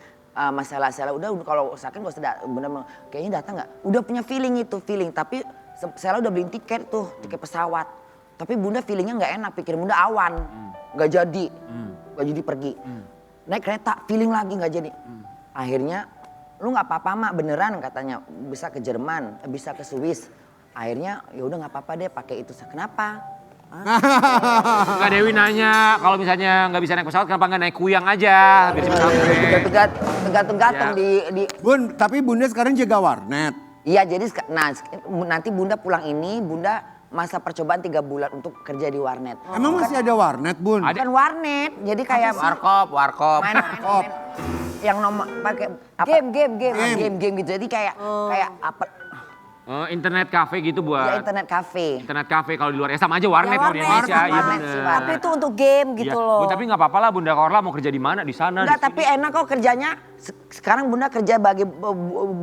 masalah Sela udah kalau sakit gak usah Bunda bilang, kayaknya datang nggak. Udah punya feeling. Tapi Sela udah beliin tiket pesawat. Tapi Bunda feelingnya nggak enak. Pikir Bunda awan nggak jadi pergi. Naik kereta, feeling lagi nggak jadi. Akhirnya, lu nggak apa-apa mak beneran katanya bisa ke Jerman, bisa ke Swiss. Akhirnya ya udah nggak apa-apa deh pakai itu. Kenapa? Enggak Dewi nanya kalau misalnya nggak bisa naik pesawat kenapa nggak naik kuyang aja? Biar cepet sampai. Tegat-tegatung di. Bun, tapi Bunda sekarang jaga warnet. Iya jadi nanti Bunda pulang ini Bunda masa percobaan 3 bulan untuk kerja di warnet. Emang masih ada warnet Bun? Bukan warnet, jadi kayak Warkop. main yang nomor pakai apa? Game gitu. Jadi kayak apa? Internet cafe gitu buat. Ya internet cafe. Internet cafe kalau di luar sama aja warnet kalau di Indonesia. Iya warnet sih, benar. Tapi itu untuk game gitu Iya. loh. Bu, tapi nggak apa-apa lah Bunda Korla mau kerja di mana di sana. Enggak, di tapi sini. enak kok kerjanya. Sekarang Bunda kerja bagi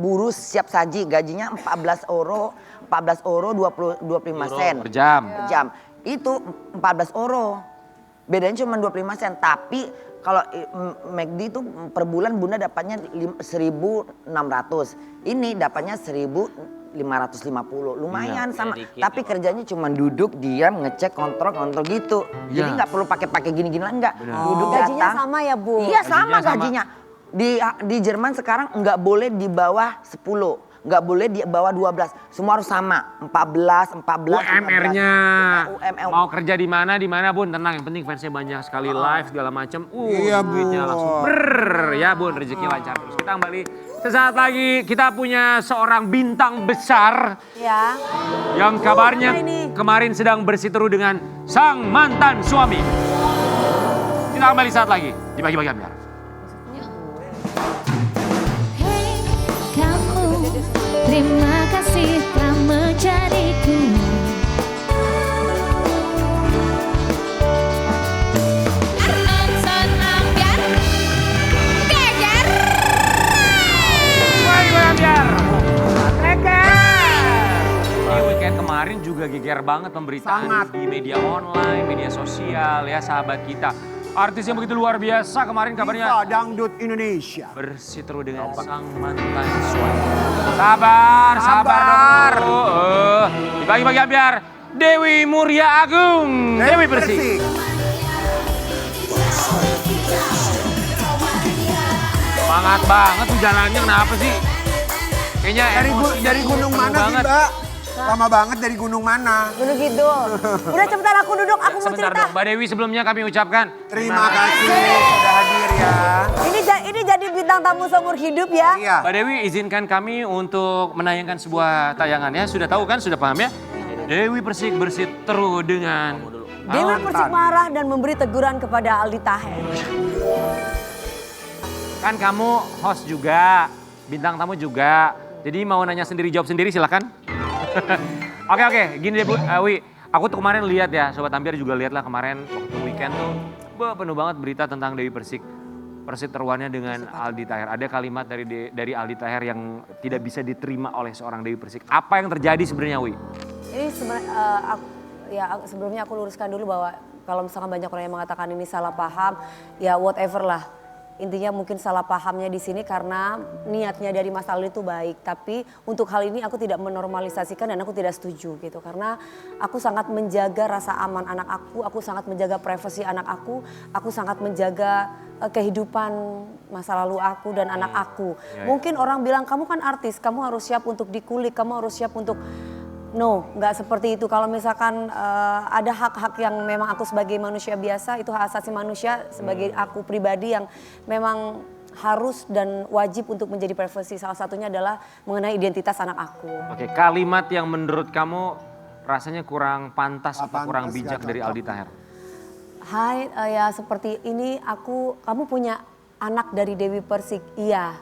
buruh siap saji, gajinya 14 euro 25 sen. Per jam. Per jam. Itu 14 euro. Bedanya cuma 25 sen, tapi kalau McD itu per bulan Bunda dapatnya 1.600. Ini dapatnya 1.550. Lumayan sama. Tapi kerjanya cuma duduk, diam, ngecek, kontrol gitu. Jadi nggak perlu pakai gini-gini lah enggak. Duduk Gajinya datang. sama ya Bu? Iya sama Gajinya sama. gajinya. Di Jerman sekarang nggak boleh di bawah 10. Nggak boleh di bawah 12. Semua harus sama. 14. UMR-nya. UMR. Mau kerja di mana Bun, tenang. Yang penting fansnya banyak sekali live segala macam. Iya, Duitnya Bun. langsung ya Bun, rezeki lancar terus. Kita kembali sesaat lagi kita punya seorang bintang besar Ya. yang kabarnya Apa ini? kemarin sedang bersiteru dengan sang mantan suami. Kita kembali saat lagi di Bagi-Bagi Ambiar. Hey kamu, terima kasih telah mencariku. Nonton Ambiar, geger. Bagi-Bagi Ambiar. Di weekend kemarin juga geger banget pemberitaan di media online, media sosial ya sahabat kita. Artis yang begitu luar biasa kemarin Diva kabarnya Dangdut Indonesia. bersih terus dengan sang mantan suami. Sabar dong. Dibagi-bagi biar Dewi Muria Agung. Dewi Persik. Semangat banget tuh jalannya, kenapa sih? Kayaknya Dari gunung penuh mana sih, banget. Mbak? Lama banget dari gunung mana? Gunung Kidul. Udah cepetan aku duduk, aku mau Sebentar cerita. dong, Mbak Dewi sebelumnya kami ucapkan Terima kasih sudah hadir ya. Ini jadi bintang tamu seumur hidup ya. Iya. Mbak Dewi izinkan kami untuk menayangkan sebuah tayangan ya. Sudah tahu kan, sudah paham ya? Dewi Persik bersih terus dengan Dewi Persik marah dan memberi teguran kepada Aldi Taher. Kan kamu host juga, bintang tamu juga. Jadi mau nanya sendiri, jawab sendiri silakan. Oke, gini deh Bu, Wi. Aku tuh kemarin lihat ya, Sobat Ambiar juga lihat lah kemarin waktu weekend tuh. Penuh banget berita tentang Dewi Persik. Perseteruannya dengan Aldi Taher. Ada kalimat dari Aldi Taher yang tidak bisa diterima oleh seorang Dewi Persik. Apa yang terjadi sebenarnya, Wi? Ini sebelumnya aku luruskan dulu bahwa kalau misalkan banyak orang yang mengatakan ini salah paham, ya whatever lah. Intinya mungkin salah pahamnya di sini karena niatnya dari Mas Aldi itu baik. Tapi untuk hal ini aku tidak menormalisasikan dan aku tidak setuju gitu. Karena aku sangat menjaga rasa aman anak aku sangat menjaga privasi anak aku sangat menjaga kehidupan masa lalu aku dan anak aku. Mungkin orang bilang kamu kan artis, kamu harus siap untuk dikulik, kamu harus siap untuk... No, nggak seperti itu. Kalau misalkan ada hak-hak yang memang aku sebagai manusia biasa, itu hak asasi manusia sebagai aku pribadi yang memang harus dan wajib untuk menjadi privasi. Salah satunya adalah mengenai identitas anak aku. Oke, kalimat yang menurut kamu rasanya kurang pantas atau kurang bijak dari Aldi Taher? Hai, ya seperti ini kamu punya anak dari Dewi Persik. Iya,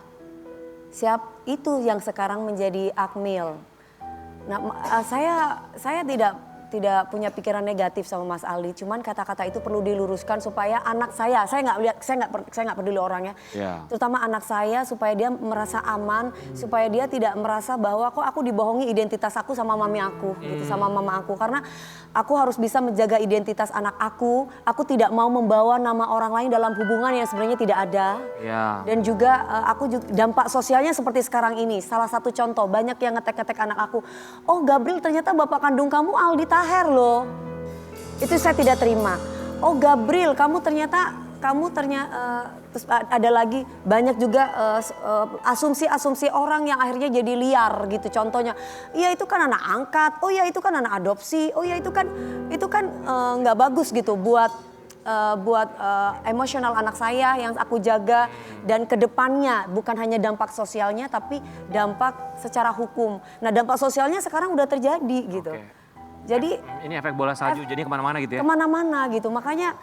siap itu yang sekarang menjadi Akmil. Nah, saya tidak punya pikiran negatif sama Mas Aldi, cuman kata-kata itu perlu diluruskan supaya anak saya nggak peduli orangnya, terutama anak saya supaya dia merasa aman, supaya dia tidak merasa bahwa kok aku dibohongi identitas aku sama mami aku, gitu, sama mama aku, karena aku harus bisa menjaga identitas anak aku tidak mau membawa nama orang lain dalam hubungan yang sebenarnya tidak ada, dan juga dampak sosialnya seperti sekarang ini, salah satu contoh banyak yang ngetek-ngetek anak aku, oh Gabriel ternyata bapak kandung kamu Aldi Taher loh. Itu saya tidak terima. Oh Gabriel, kamu ternyata terus ada lagi banyak juga asumsi-asumsi orang yang akhirnya jadi liar gitu. Contohnya, iya itu kan anak angkat, oh ya itu kan anak adopsi, oh ya itu kan nggak bagus gitu buat emosional anak saya yang aku jaga dan kedepannya bukan hanya dampak sosialnya tapi dampak secara hukum. Nah dampak sosialnya sekarang udah terjadi gitu. Jadi ini efek bola salju, jadi kemana-mana gitu ya? Kemana-mana gitu, makanya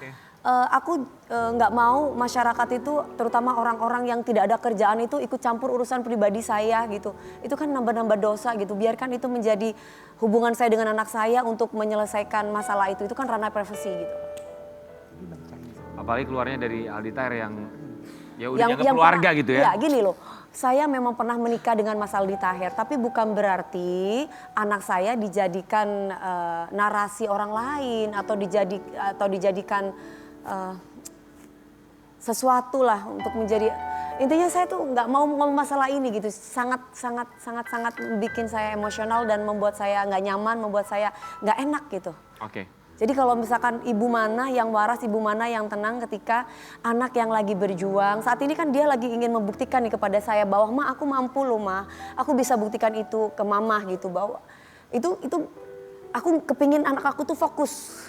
aku nggak mau masyarakat itu terutama orang-orang yang tidak ada kerjaan itu ikut campur urusan pribadi saya gitu. Itu kan nambah-nambah dosa gitu, biarkan itu menjadi hubungan saya dengan anak saya untuk menyelesaikan masalah itu kan ranah privasi gitu. Apalagi keluarnya dari Aldi Taher yang ya udah dianggap keluarga gitu ya? Ya gini loh, saya memang pernah menikah dengan Mas Aldi Taher, tapi bukan berarti anak saya dijadikan narasi orang lain atau dijadikan sesuatu lah untuk menjadi. Intinya saya tuh nggak mau ngomong masalah ini gitu, sangat bikin saya emosional dan membuat saya nggak nyaman, membuat saya nggak enak gitu. Oke. Jadi kalau misalkan ibu mana yang waras, ibu mana yang tenang ketika anak yang lagi berjuang. Saat ini kan dia lagi ingin membuktikan nih kepada saya bahwa ma aku mampu loh ma. Aku bisa buktikan itu ke mama gitu bahwa itu aku kepingin anak aku tuh fokus.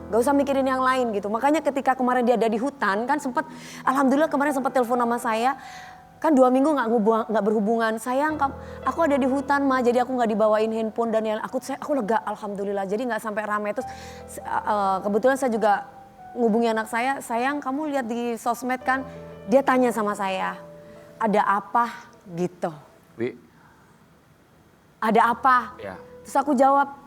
Gak usah mikirin yang lain gitu. Makanya ketika kemarin dia ada di hutan kan alhamdulillah kemarin sempat telepon sama saya. Kan 2 minggu nggak berhubungan. Sayang, aku ada di hutan ma, jadi aku nggak dibawain handphone dan yang aku lega, alhamdulillah. Jadi nggak sampai ramai. Terus kebetulan saya juga ngubungi anak saya, sayang kamu lihat di sosmed kan, dia tanya sama saya, ada apa gitu. Ada apa? Ya. Terus aku jawab,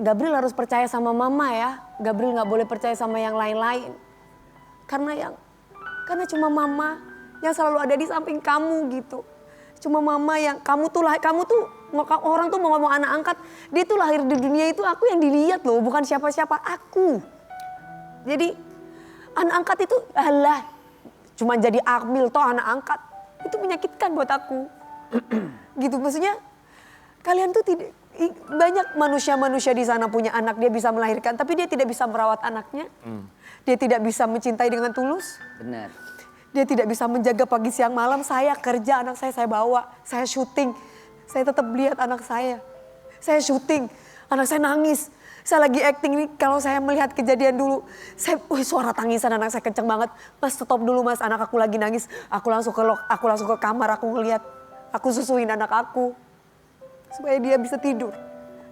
Gabriel harus percaya sama mama ya. Gabriel nggak boleh percaya sama yang lain-lain. Karena cuma mama yang selalu ada di samping kamu gitu. Cuma mama yang kamu tuh orang tuh mau ngomong anak angkat, dia tuh lahir di dunia itu aku yang dilihat loh, bukan siapa-siapa, aku. Jadi anak angkat itu alah cuma jadi akmil toh anak angkat. Itu menyakitkan buat aku. Gitu maksudnya kalian tuh tidak banyak manusia-manusia di sana punya anak, dia bisa melahirkan tapi dia tidak bisa merawat anaknya. Dia tidak bisa mencintai dengan tulus. Benar. Dia tidak bisa menjaga pagi siang malam. Saya kerja, anak saya bawa, saya syuting. Saya tetap lihat anak saya. Saya syuting, anak saya nangis. Saya lagi acting nih, kalau saya melihat kejadian dulu, suara tangisan anak saya kenceng banget. Mas stop dulu mas, anak aku lagi nangis. Aku langsung ke kamar, aku ngeliat. Aku susuin anak aku. Supaya dia bisa tidur.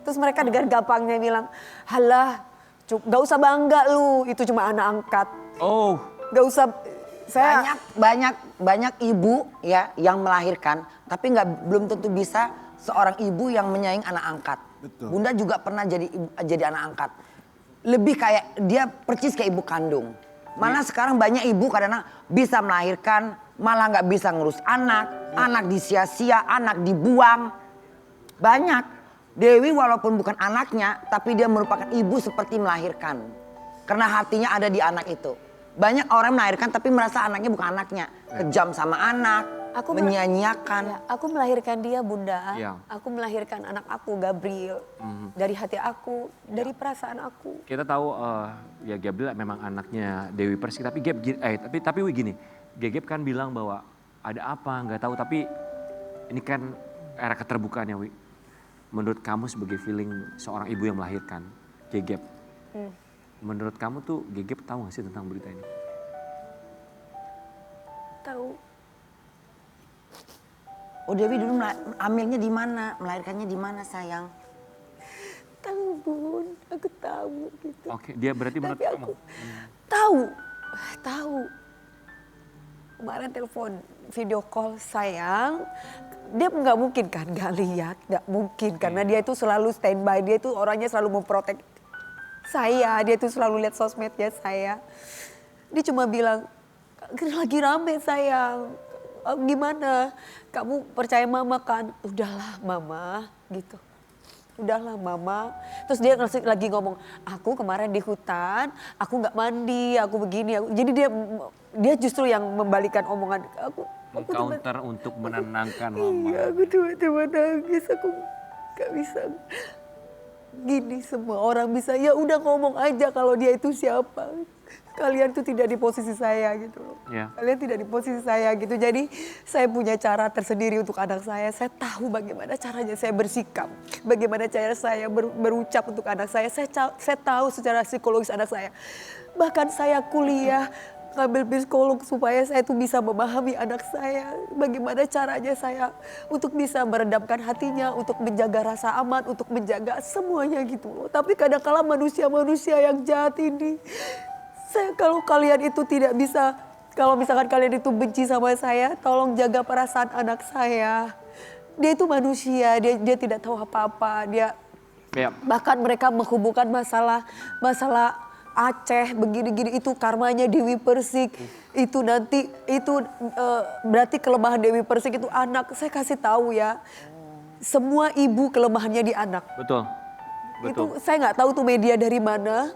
Terus mereka dengan gampangnya bilang, halah gak usah bangga lu, itu cuma anak angkat. Oh. Gak usah, saya... Banyak ibu ya yang melahirkan, tapi belum tentu bisa seorang ibu yang menyayangi anak angkat. Betul. Bunda juga pernah jadi anak angkat. Lebih kayak dia percis kayak ibu kandung. Malah sekarang banyak ibu kadang bisa melahirkan, malah nggak bisa ngurus anak, anak disia-sia, anak dibuang. Banyak. Dewi walaupun bukan anaknya, tapi dia merupakan ibu seperti melahirkan. Karena hatinya ada di anak itu. Banyak orang melahirkan tapi merasa anaknya bukan anaknya. Kejam sama anak, menyanyiakan. Ya, aku melahirkan dia Bunda. Ya. Aku melahirkan anak aku Gabriel. Dari hati aku, dari perasaan aku. Kita tahu ya Gabriel memang anaknya Dewi Persik, tapi tapi gini, Gap kan bilang bahwa ada apa nggak tahu, tapi ini kan era keterbukaan ya Wi. Menurut kamu sebagai feeling seorang ibu yang melahirkan, Gap, menurut kamu tuh Gap tahu nggak sih tentang berita ini? Tahu. Oh Dewi dulu hamilnya di mana? Melahirkannya di mana sayang? Tahu Bun, aku tahu gitu. Oke, dia berarti menurut Tapi kamu? aku tahu. Kemarin telepon video call sayang, dia nggak mungkin kan nggak lihat, nggak mungkin karena dia itu selalu standby, dia itu orangnya selalu memprotek saya, dia itu selalu lihat sosmednya saya. Dia cuma bilang lagi rame sayang, gimana? Kamu percaya mama kan? Udahlah mama gitu. Udahlah mama. Terus dia lagi ngomong, aku kemarin di hutan, aku nggak mandi, aku begini. Jadi dia justru yang membalikan omongan. Aku Mengcounter untuk menenangkan mama. iya, aku tiba-tiba nangis, aku nggak bisa. Gini semua orang bisa, ya udah ngomong aja kalau dia itu siapa. Kalian tuh tidak di posisi saya gitu loh. Ya. Kalian tidak di posisi saya gitu. Jadi saya punya cara tersendiri untuk anak saya. Saya tahu bagaimana caranya saya bersikap. Bagaimana cara saya berucap untuk anak saya. Saya tahu secara psikologis anak saya. Bahkan saya kuliah ngambil psikolog supaya saya tuh bisa memahami anak saya. Bagaimana caranya saya untuk bisa meredamkan hatinya, untuk menjaga rasa aman, untuk menjaga semuanya gitu loh. Tapi kadang-kala manusia-manusia yang jahat ini, kalau kalian itu tidak bisa, kalau misalkan kalian itu benci sama saya, tolong jaga perasaan anak saya. Dia itu manusia, dia tidak tahu apa-apa. Dia bahkan mereka menghubungkan masalah Aceh begini-gini, itu karmanya Dewi Persik. Itu nanti berarti kelemahan Dewi Persik itu anak. Saya kasih tahu ya, semua ibu kelemahannya di anak. Betul. Itu saya nggak tahu tuh media dari mana.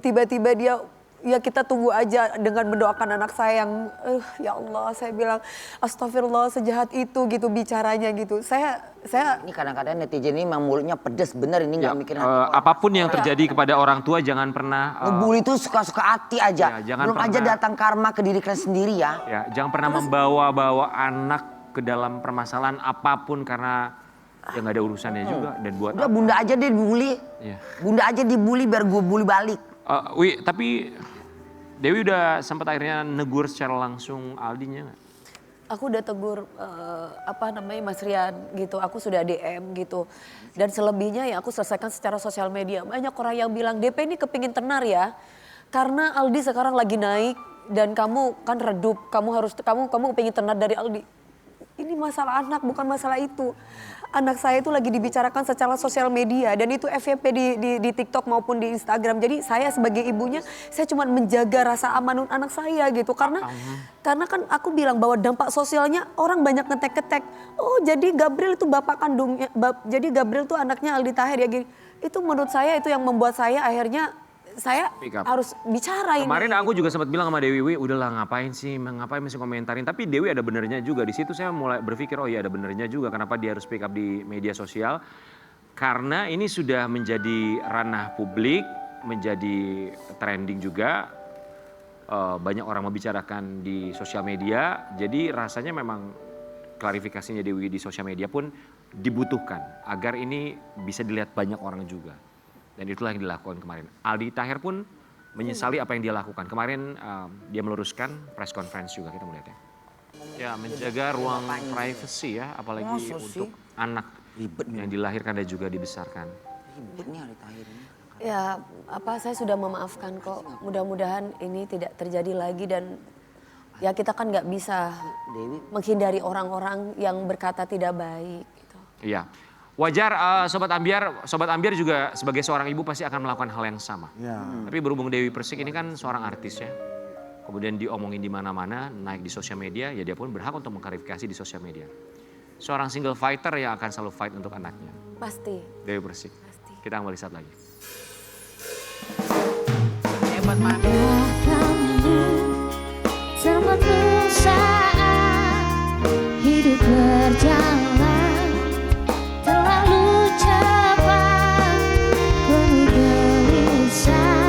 Tiba-tiba dia ya kita tunggu aja dengan mendoakan anak saya yang ya Allah, saya bilang astagfirullah, sejahat itu gitu bicaranya gitu. Saya Ini kadang-kadang netizen ini memang mulutnya pedes bener, ini nggak mikirin hati. Apapun yang terjadi kepada orang tua jangan pernah Ngebully itu suka-suka hati aja. Ya, jangan Belum aja pernah- datang karma ke diri kalian sendiri ya. ya jangan pernah membawa-bawa anak ke dalam permasalahan apapun karena ya nggak ada urusannya juga, dan buat Udah bunda aja deh dibully. Iya. Bunda aja dibully biar gue bully balik. Wi, tapi Dewi udah sempat akhirnya negur secara langsung Aldinya nggak? aku udah tegur Mas Rian gitu, aku sudah DM gitu. Dan selebihnya ya aku selesaikan secara sosial media. Banyak orang yang bilang DP ini kepingin tenar ya. Karena Aldi sekarang lagi naik dan kamu kan redup, kamu kepingin tenar dari Aldi. Ini masalah anak, bukan masalah itu. Anak saya itu lagi dibicarakan secara sosial media dan itu FYP di TikTok maupun di Instagram. Jadi saya sebagai ibunya, saya cuma menjaga rasa aman anak saya gitu. Karena kan aku bilang bahwa dampak sosialnya orang banyak ngetek-ketek. Oh jadi Gabriel itu bapak kandungnya, jadi Gabriel itu anaknya Aldi Taher ya gini. Itu menurut saya itu yang membuat saya akhirnya saya Speak up. harus bicara ini. Kemarin aku juga sempat bilang sama Dewi, udahlah ngapain masih komentarin. Tapi Dewi ada benernya juga. Di situ saya mulai berpikir, oh iya ada benernya juga. Kenapa dia harus speak up di media sosial. Karena ini sudah menjadi ranah publik, menjadi trending juga. Banyak orang membicarakan di sosial media. Jadi rasanya memang klarifikasinya Dewi di sosial media pun dibutuhkan. Agar ini bisa dilihat banyak orang juga. Dan itulah yang dilakukan kemarin. Aldi Taher pun menyesali apa yang dia lakukan. Kemarin dia meluruskan press conference juga, kita melihat ya. Ya, menjaga ruang privacy ya, apalagi Masa untuk sih? anak Ribet yang dilahirkan dan juga dibesarkan. Ribet nih Aldi Taher ini. Ya, saya sudah memaafkan kok. Mudah-mudahan ini tidak terjadi lagi dan ya kita kan nggak bisa Dewi. menghindari orang-orang yang berkata tidak baik. Gitu. Iya. Wajar Sobat Ambiar juga sebagai seorang ibu pasti akan melakukan hal yang sama. Ya. Tapi berhubung Dewi Persik ini kan seorang artis ya. Kemudian diomongin di mana-mana, naik di sosial media, ya dia pun berhak untuk mengklarifikasi di sosial media. Seorang single fighter yang akan selalu fight untuk anaknya. Pasti. Dewi Persik. Pasti. Kita kembali saat lagi. Hebat man. Kamu temanku saat hidup berjalan terlalu cepat, penuh gelisah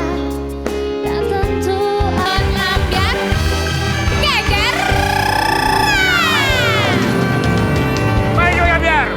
dan tentu Ambiar, geger. Baik Ambiar.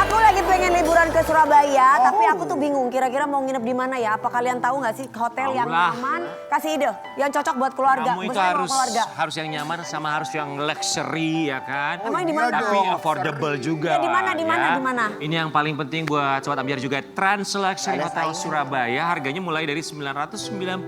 Aku lagi pengen liburan ke Surabaya, tapi aku tuh bingung kira-kira mau nginep di mana ya. Apa kalian tahu nggak sih hotel yang Taulah. aman? Kasih ide, yang cocok buat keluarga. Kamu itu Maksudnya mau keluarga. harus yang nyaman sama harus yang luxury ya kan. Emang di mana? Tapi affordable juga. Ya, di mana, lah, di mana, ya. di mana? Ini yang paling penting buat Sobat Ambiar juga. Trans Luxury Hotel Surabaya. Harganya mulai dari Rp999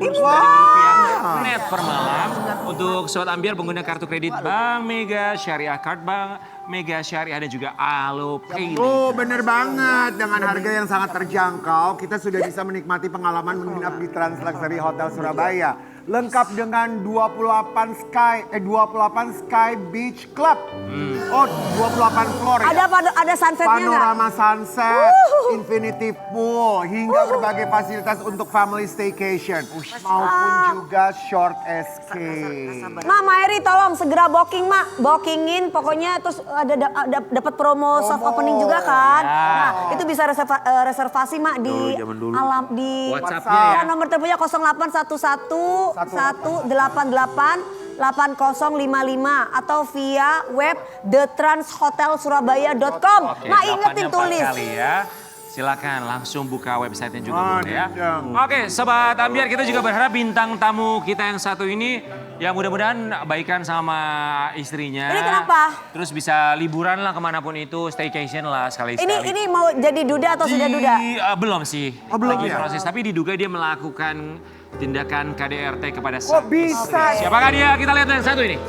net per malam. Untuk Sobat Ambiar pengguna kartu kredit Bank Mega, Syariah Card Bank Mega Syariah dan juga Alopay. Oh bener banget, dengan harga yang sangat terjangkau kita sudah bisa menikmati pengalaman menginap di Trans Luxury Hotel Surabaya. Lengkap dengan 28 Sky Beach Club. Oh 28 floor ya. Ada sunsetnya nggak? Panorama sunset, infinity pool, hingga berbagai fasilitas untuk family staycation. Maupun juga short escape. Mama Eri tolong segera booking Mak, bookingin pokoknya terus ada dapat promo soft opening juga kan. Nah, itu bisa reservasi Mak di alam di WhatsApp-nya ya. nomor teleponnya 0811 188 8055 atau via web thetranshotelsurabaya.com. Oke, Mak ingetin 8 tulis. kali ya. Silakan langsung buka websitenya juga Oh, boleh ya. dendam. Oke, Sobat Ambiar, kita juga berharap bintang tamu kita yang satu ini ya mudah-mudahan baikan sama istrinya. Ini kenapa? Terus bisa liburan lah kemanapun itu, staycation lah sekali-sekali. Ini mau jadi duda atau sudah duda? Belum sih. Oh, belum Lagi ya? proses, tapi diduga dia melakukan tindakan KDRT kepada Kok bisa? Siapakah dia? Kita lihat yang satu ini.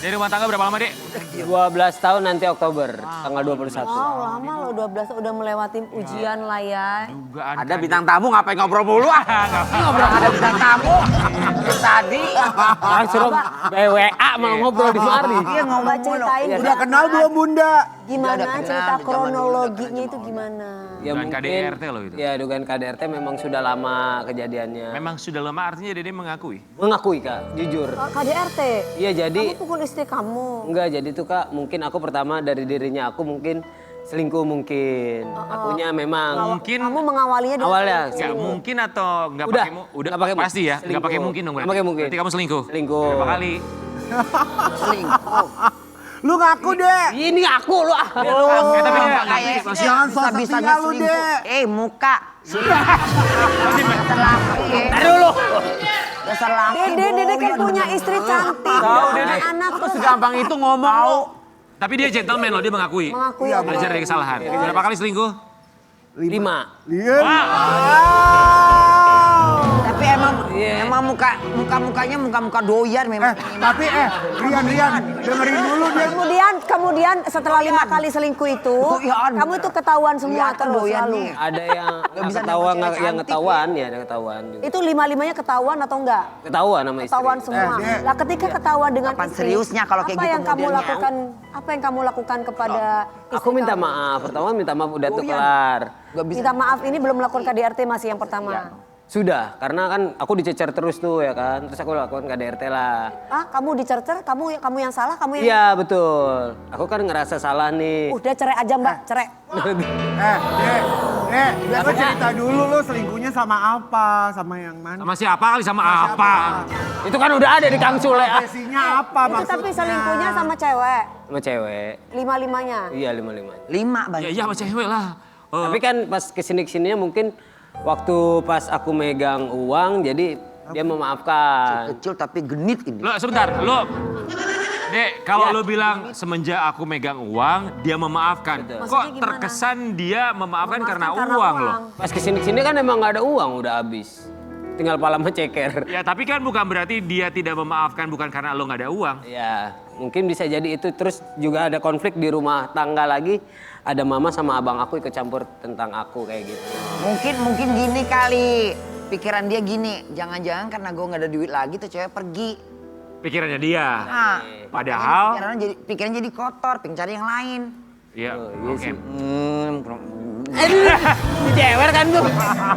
Dari rumah tangga berapa lama, Dek? 12 tahun nanti Oktober, tanggal 21. Oh lama loh 12 udah melewati ujian lah ya. Dugaan Ada bintang tamu ngapain ngobrol mulu ah? Ini ngobrol ada bintang tamu. Tadi Orang suruh BWA malah ngobrol di mari. Iya ngomong Coba mulu. ceritain Udah kenal belum Bunda? gimana Udah kenal, cerita di zaman kronologinya itu gimana? Ya Dugaan KDRT loh itu. Ya dugaan KDRT memang sudah lama kejadiannya. Memang sudah lama artinya Dede mengakui. Mengakui Kak, jujur. KDRT? Iya jadi, Kamu pukul istri kamu? enggak jadi tuh Kak mungkin aku pertama dari dirinya aku mungkin selingkuh mungkin. Akunya memang Mungkin Kamu mengawalinya dengan awalnya nggak mungkin atau nggak Udah, pakai udah nggak pakai pasti ya nggak selingkuh. pakai mungkin dong Nggak pakai mungkin. Berarti kamu selingkuh. Selingkuh. Berapa kali? Lu ngaku deh. Ini aku loh. Tapi dia Kayak Jangan sok bisa-bisanya setia lu, selingkuh. Dek. Muka. Taruh dulu. Dasar laki. Dede kan punya istri cantik, anak terus segampang itu ngomong lu. Tapi dia gentleman loh, dia mengakui. mengakui Belajar dari kesalahan. Berapa kali selingkuh? 5. Iya. Tapi Tapi emang muka-mukanya muka doyan memang. Tapi Rian, dengerin dulu dia. Kemudian setelah 5 kali selingkuh itu, kamu itu ketahuan semua terus selalu. Ada yang ketahuan, yang ketahuan ya, ada ketahuan juga. Itu 5-5-nya ketahuan atau enggak? Ketahuan sama istri. Ketahuan semua. Lah ketika ketahuan dengan Kapan istri, seriusnya kalau kayak apa gitu yang kamu modelnya? lakukan? Apa yang kamu lakukan kepada istri Aku minta kamu? maaf, pertama minta maaf udah tuh kelar. Minta maaf ini belum melakukan KDRT masih yang pertama. Sudah, karena kan aku dicecer terus tuh ya kan, terus aku lakukan KDRT lah. Ah, kamu dicercer, kamu yang salah, kamu yang... Iya betul, aku kan ngerasa salah nih. Udah cerai aja Mbak, cerai. Lu cerita dulu lu selingkuhnya sama apa? Sama yang mana? Sama siapa kali sama apa? Itu kan udah ada di Kang Sule. Profesinya apa Itu maksudnya? tapi selingkuhnya sama cewek, Sama cewek, 5-5-nya. iya 5-5. 5 banyak. Ya iya sama cewek lah. Tapi kan pas kesini-kesininya mungkin waktu pas aku megang uang jadi dia memaafkan. Kecil tapi genit ini. Lo sebentar, lo Dek, kalau lo bilang semenjak aku megang uang, dia memaafkan. Betul. Kok Maksudnya gimana? terkesan dia memaafkan karena Karena uang lo? Pas kesini-kesini kan emang gak ada uang, udah habis. Tinggal pala ceker. Ya tapi kan bukan berarti dia tidak memaafkan bukan karena lo nggak ada uang. Ya, mungkin bisa jadi itu. Terus juga ada konflik di rumah tangga lagi. Ada mama sama abang aku ikut campur tentang aku kayak gitu. Mungkin gini kali. Pikiran dia gini, jangan-jangan karena gue nggak ada duit lagi tuh cewek pergi. Pikirannya dia. Nah, Padahal, pikiran jadi kotor, pengen cari yang lain. ya iya oke. sih. Jewer kan tuh.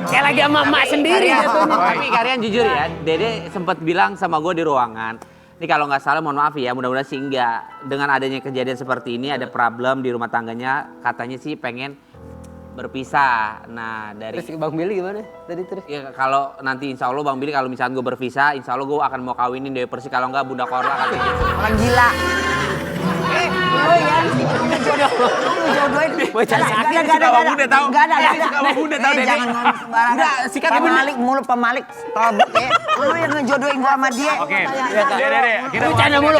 Kayak lagi sama emak sendiri jatuhnya. Tapi kalian jujur ya, Dede sempat bilang sama gue di ruangan. Ini kalau nggak salah mohon maaf ya, mudah-mudahan sih enggak. Dengan adanya kejadian seperti ini ada problem di rumah tangganya, katanya sih pengen berpisah. Nah dari Terus Bang Billy gimana tadi terus? ya kalau nanti insya Allah Bang Billy kalau misalnya gue berpisah, insya Allah gue akan mau kawinin Dewi Persik kalau nggak Bunda Korla katanya. Orang gila. Lu ya, jodohin. Bocah sakit Gak ada. Jangan Jangan ngomong sembarangan. Udah, sikatnya bener. Pemalik mulu, pemalik. Tobek ya. Lu yang ngejodohin gua sama dia. Oke, Dede, kita Bercanda mulu.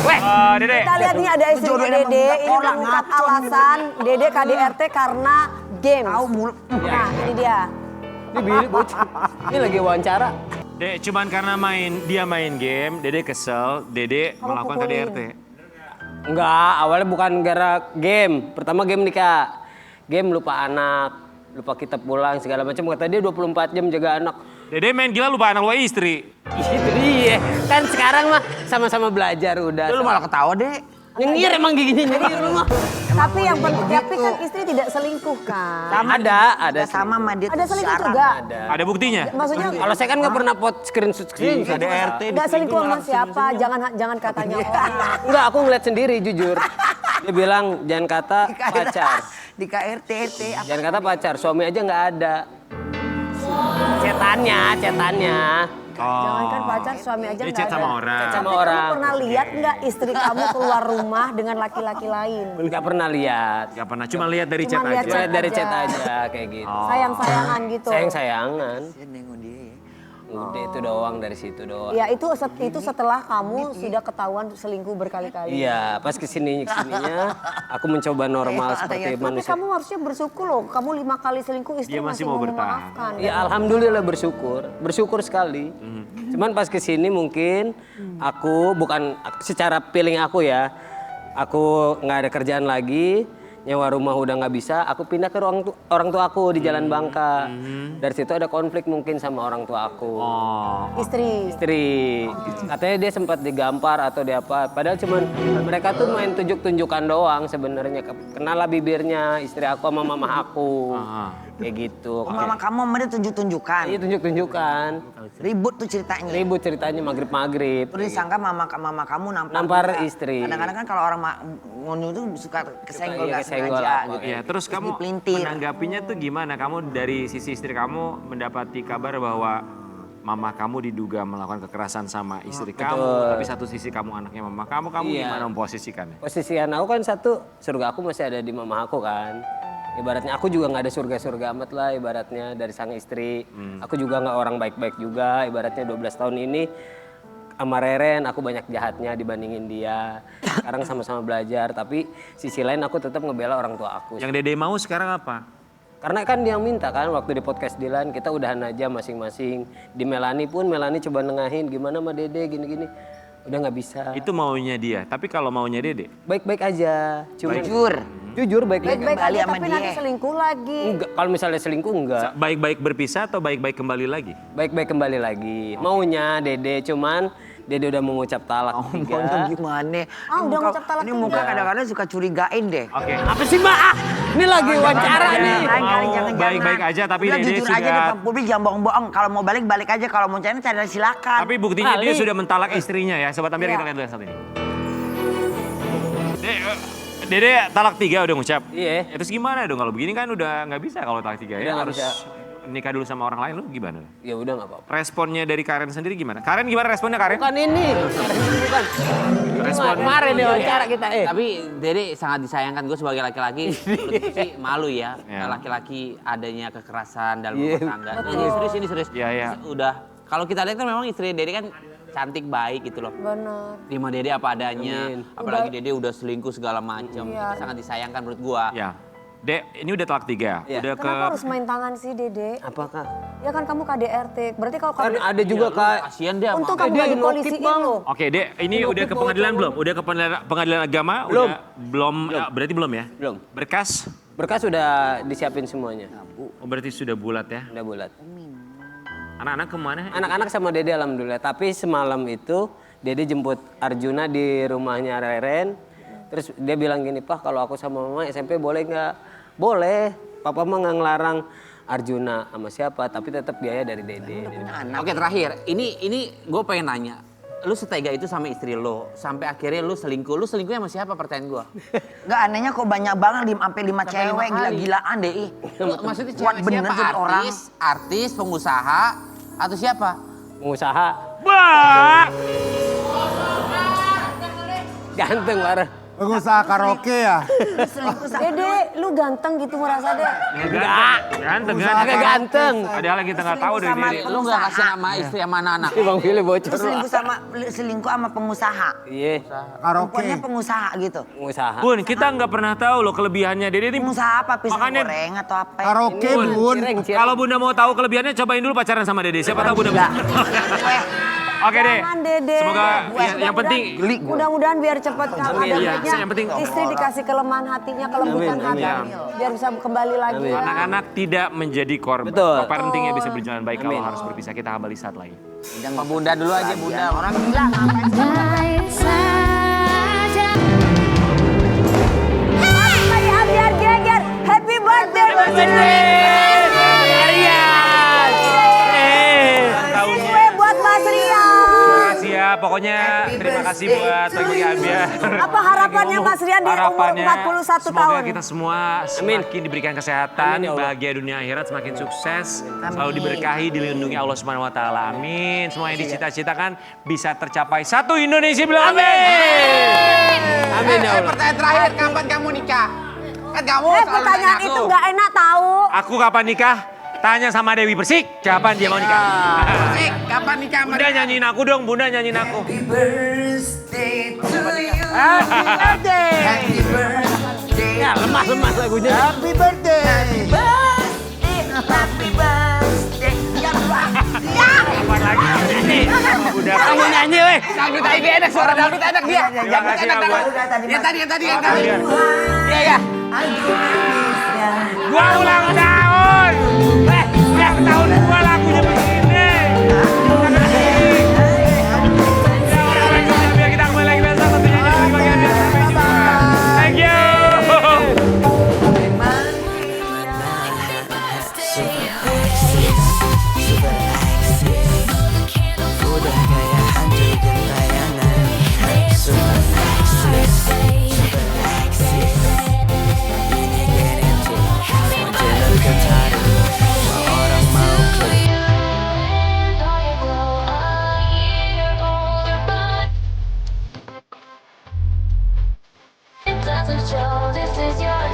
Weh, Dede. Kita lihat nih ada istrinya Jodohin sama Dede, budak ini orang, mengungkap ngaco nih, alasan Dede KDRT karena games. Tahu mulu. Nah, ini dia. Ini Billy bocah. Ini lagi wawancara. Dek, cuman karena dia main game, Dede kesel, Dede Kamu melakukan pukulin. KDRT. Enggak, awalnya bukan gara game. Pertama game nikah. Game lupa anak, lupa kita pulang segala macam. Kata dia 24 jam jaga anak. Dede main gila lupa anak lupa istri. Itu dia. Kan sekarang mah sama-sama belajar udah. Lu malah ketawa deh. Nyengir emang giginya nyengir lu mah. Tapi yang penting, tapi kan istri tidak selingkuh kan? Ada. Sama sama dia. Ada tuh selingkuh syarat. juga? Ada buktinya? Maksudnya Kalau saya kan nggak pernah pot screenshot. KDRT. nggak selingkuh sama siapa? Jangan katanya orang. Enggak, aku ngeliat sendiri jujur. Dia bilang jangan kata pacar. Di KRT. Jangan kata pacar, suami aja nggak ada. Cetannya. Jangankan pacar, suami aja Dia nggak chat ada. sama orang. Chat sama Tapi orang. kamu pernah lihat nggak istri kamu keluar rumah dengan laki-laki lain? Nggak pernah lihat. Gak pernah, cuma lihat dari Cuma chat lihat aja. chat. Lihat dari aja. chat aja kayak gitu. Sayang-sayangan gitu. Sayang-sayangan. Dia nengok dia ya. Udah itu doang dari situ doang. Ya itu setelah kamu sudah ketahuan selingkuh berkali-kali. Iya, pas kesininya aku mencoba normal seperti Tapi manusia. kamu harusnya bersyukur loh, kamu 5 kali selingkuh istri Dia masih masih mau mau bertahan. memaafkan. Ya alhamdulillah bersyukur sekali. Cuman pas kesini mungkin aku bukan secara feeling aku ya, aku nggak ada kerjaan lagi, nyewa rumah udah nggak bisa, aku pindah ke orang tua aku di Jalan Bangka. Dari situ ada konflik mungkin sama orang tua aku. Istri. Istri, katanya dia sempat digampar atau dia apa. Padahal cuman mereka tuh main tunjuk-tunjukkan doang sebenarnya. Kenal lah bibirnya istri aku sama mama aku. Kayak gitu. Mama kamu sama dia tunjuk-tunjukan. Iya tunjuk-tunjukan. Ribut tuh ceritanya. Ribut ceritanya maghrib-maghrib. Terus disangka mama kamu Nampar juga. istri. Kadang-kadang kan kalau orang ngonu tuh suka kesenggol Iya, gak kesenggol sengaja apa. gitu. Ya, terus kamu Dipelintir. menanggapinya tuh gimana? Kamu dari sisi istri kamu mendapati kabar bahwa mama kamu diduga melakukan kekerasan sama istri kamu, tapi satu sisi kamu anaknya mama kamu Iya. gimana memposisikannya? Posisian aku kan satu, surga aku masih ada di mama aku kan. Ibaratnya aku juga nggak ada surga-surga amat lah ibaratnya dari sang istri. Aku juga nggak orang baik-baik juga. Ibaratnya 12 tahun ini sama Reren aku banyak jahatnya dibandingin dia. Sekarang sama-sama belajar, tapi sisi lain aku tetap ngebela orang tua aku. Yang Dede mau sekarang apa? Karena kan dia yang minta kan waktu di podcast Dilan kita udahan aja masing-masing. Di Melani pun Melani coba nengahin gimana sama Dede gini-gini. Udah nggak bisa. Itu maunya dia. Tapi kalau maunya Dede? Baik-baik aja. Cuma Jujur baik-baik. Baik-baik kembali aja sama tapi dia. nanti selingkuh lagi. Enggak, kalau misalnya selingkuh enggak. Baik-baik berpisah atau baik-baik kembali lagi? Baik-baik kembali lagi. Maunya Dede cuman Dede udah mengucap talak Maunya 3. gimana? Udah ngucap talak Ini muka 3. kadang-kadang suka curigain deh. Oke. Apa sih Mbak? Ini lagi wawancara nih. Lain kali Mau jangan-jangan. baik-baik aja tapi Udah Dede jujur aja sudah... depan publik jangan bohong-bohong. Kalau mau balik balik aja, kalau mau cari silakan. Tapi buktinya dia Kali. sudah mentalak istrinya ya. Sobat Ambiar kita lihat dulu saat ini. Dede talak 3 udah ngucap. Iya. Terus gimana dong kalau begini kan udah nggak bisa kalau talak 3 ya. Udah nggak Harus bisa. nikah dulu sama orang lain lu gimana? Ya udah nggak apa-apa. Responnya dari Karen sendiri gimana? Karen gimana responnya Karen? Bukan ini. Bukan. Respon. Kemarin deh wawancara kita. Tapi Dede sangat disayangkan, gue sebagai laki-laki menurutku sih malu ya. Ya. Laki-laki adanya kekerasan dalam Iya. rumah tangga. Ini serius. Iya, iya. Udah, kalau kita lihat kan memang istri Dede kan cantik baik gitu loh. Bener. Terima Dede apa adanya. Amin. Apalagi Dede udah selingkuh segala macam. Iya. Itu sangat disayangkan menurut gua. Ya. Dek, ini udah talak 3. Iya. Udah ke Kenapa harus main tangan sih Dede? Apakah? Ya kan kamu KDRT. Berarti kalau Kan kamu ada juga Kak. Kasihan dia sama untung aku. kamu Dede gak nokip, dipolisiin Bang. loh. Oke, Dek, ini udah ke pengadilan belum? Udah ke pengadilan agama? Belum. Belum. Berarti belum ya? Belum. Berkas? Berkas sudah disiapin semuanya. Oh, berarti sudah bulat ya? Udah bulat. Anak-anak kemana? Anak-anak sama Dede alhamdulillah. Tapi semalam itu Dede jemput Arjuna di rumahnya Reren. Terus dia bilang gini, Pak kalau aku sama Mama SMP boleh nggak? Boleh. Papa mah nggak ngelarang Arjuna sama siapa, tapi tetap biaya dari Dede. Oke, terakhir. Ini gue pengen nanya. Lu setega itu sama istri lo, sampai akhirnya lu selingkuh. Lu selingkuhnya sama siapa, pertanyaan gue? Enggak, anehnya kok banyak banget sampai 5 cewek, gila-gilaan deh. Ih. Maksudnya Kuat cewek bener siapa? jadi orang. Artis, pengusaha, atau siapa? Pengusaha Wah! ganteng parah. Pengusaha karaoke ya? Dede, lu ganteng gitu merasa deh. Enggak. Ganteng, Agak ganteng. Ada lagi kita nggak tahu dari Sama Dede. Lu gak kasih nama istri sama anak-anak? Bang Billy bocor. Selingkuh sama pengusaha. Iya, Karaoke. Pokoknya pengusaha gitu. pengusaha. Bun, kita nggak pernah tahu loh kelebihannya Dede ini. Pengusaha apa? Pisang Makanya- goreng atau apa? Karaoke bun. Cireng. Kalau Bunda mau tahu kelebihannya, cobain dulu pacaran sama Dede. Siapa tahu Bunda bisa. Oke deh. Jangan Dede. Semoga yang penting Mudah-mudahan biar cepat kan ada Iya, baiknya. yang penting- Istri dikasih kelemahan hatinya, kelembutan Amin, hati. amin. Biar bisa kembali lagi. anak-anak tidak menjadi korban. Betul. Parentingnya bisa berjalan baik kalau harus berpisah. Kita kembali saat lagi. Sama Bunda dulu aja, Bunda. Orang Andai saja Hai Ambiar Geger, happy birthday Mas Kue buat Mas Rian. Terima kasih ya. Pokoknya terima kasih buat bagi Ambiar. Apa harapannya Mas Rian di umur Harapannya 41 semoga tahun? kita semua semakin diberikan kesehatan, Amin, ya Allah. bahagia dunia akhirat, semakin sukses, selalu diberkahi, dilindungi Allah Subhanahu wa taala. Amin. Semua yang dicita-citakan bisa tercapai. Satu Indonesia bilang amin. Amin ya Allah. pertanyaan terakhir, kapan kamu nikah? Kan kamu Pertanyaan itu nggak enak tahu. Aku kapan nikah? Tanya sama Dewi Persik, kapan dia mau nikah? kapan nikah sama Bunda nyanyiin aku dong, Bunda nyanyiin aku. Ya lemas-lemas lagunya. Happy birthday. Kapan lagi? Udah. Kamu nyanyi weh. Dangdut tadi enak, suara dangdut enak dia. Terima kasih ya buat Yang tadi. Ambiar. Iya, ya. Gua ulang tahun. Setiap tahun gua lagunya begini. Ya orang biar kita kembali lagi besok tentunya di bagian biasa. Thank you. It doesn't show this is your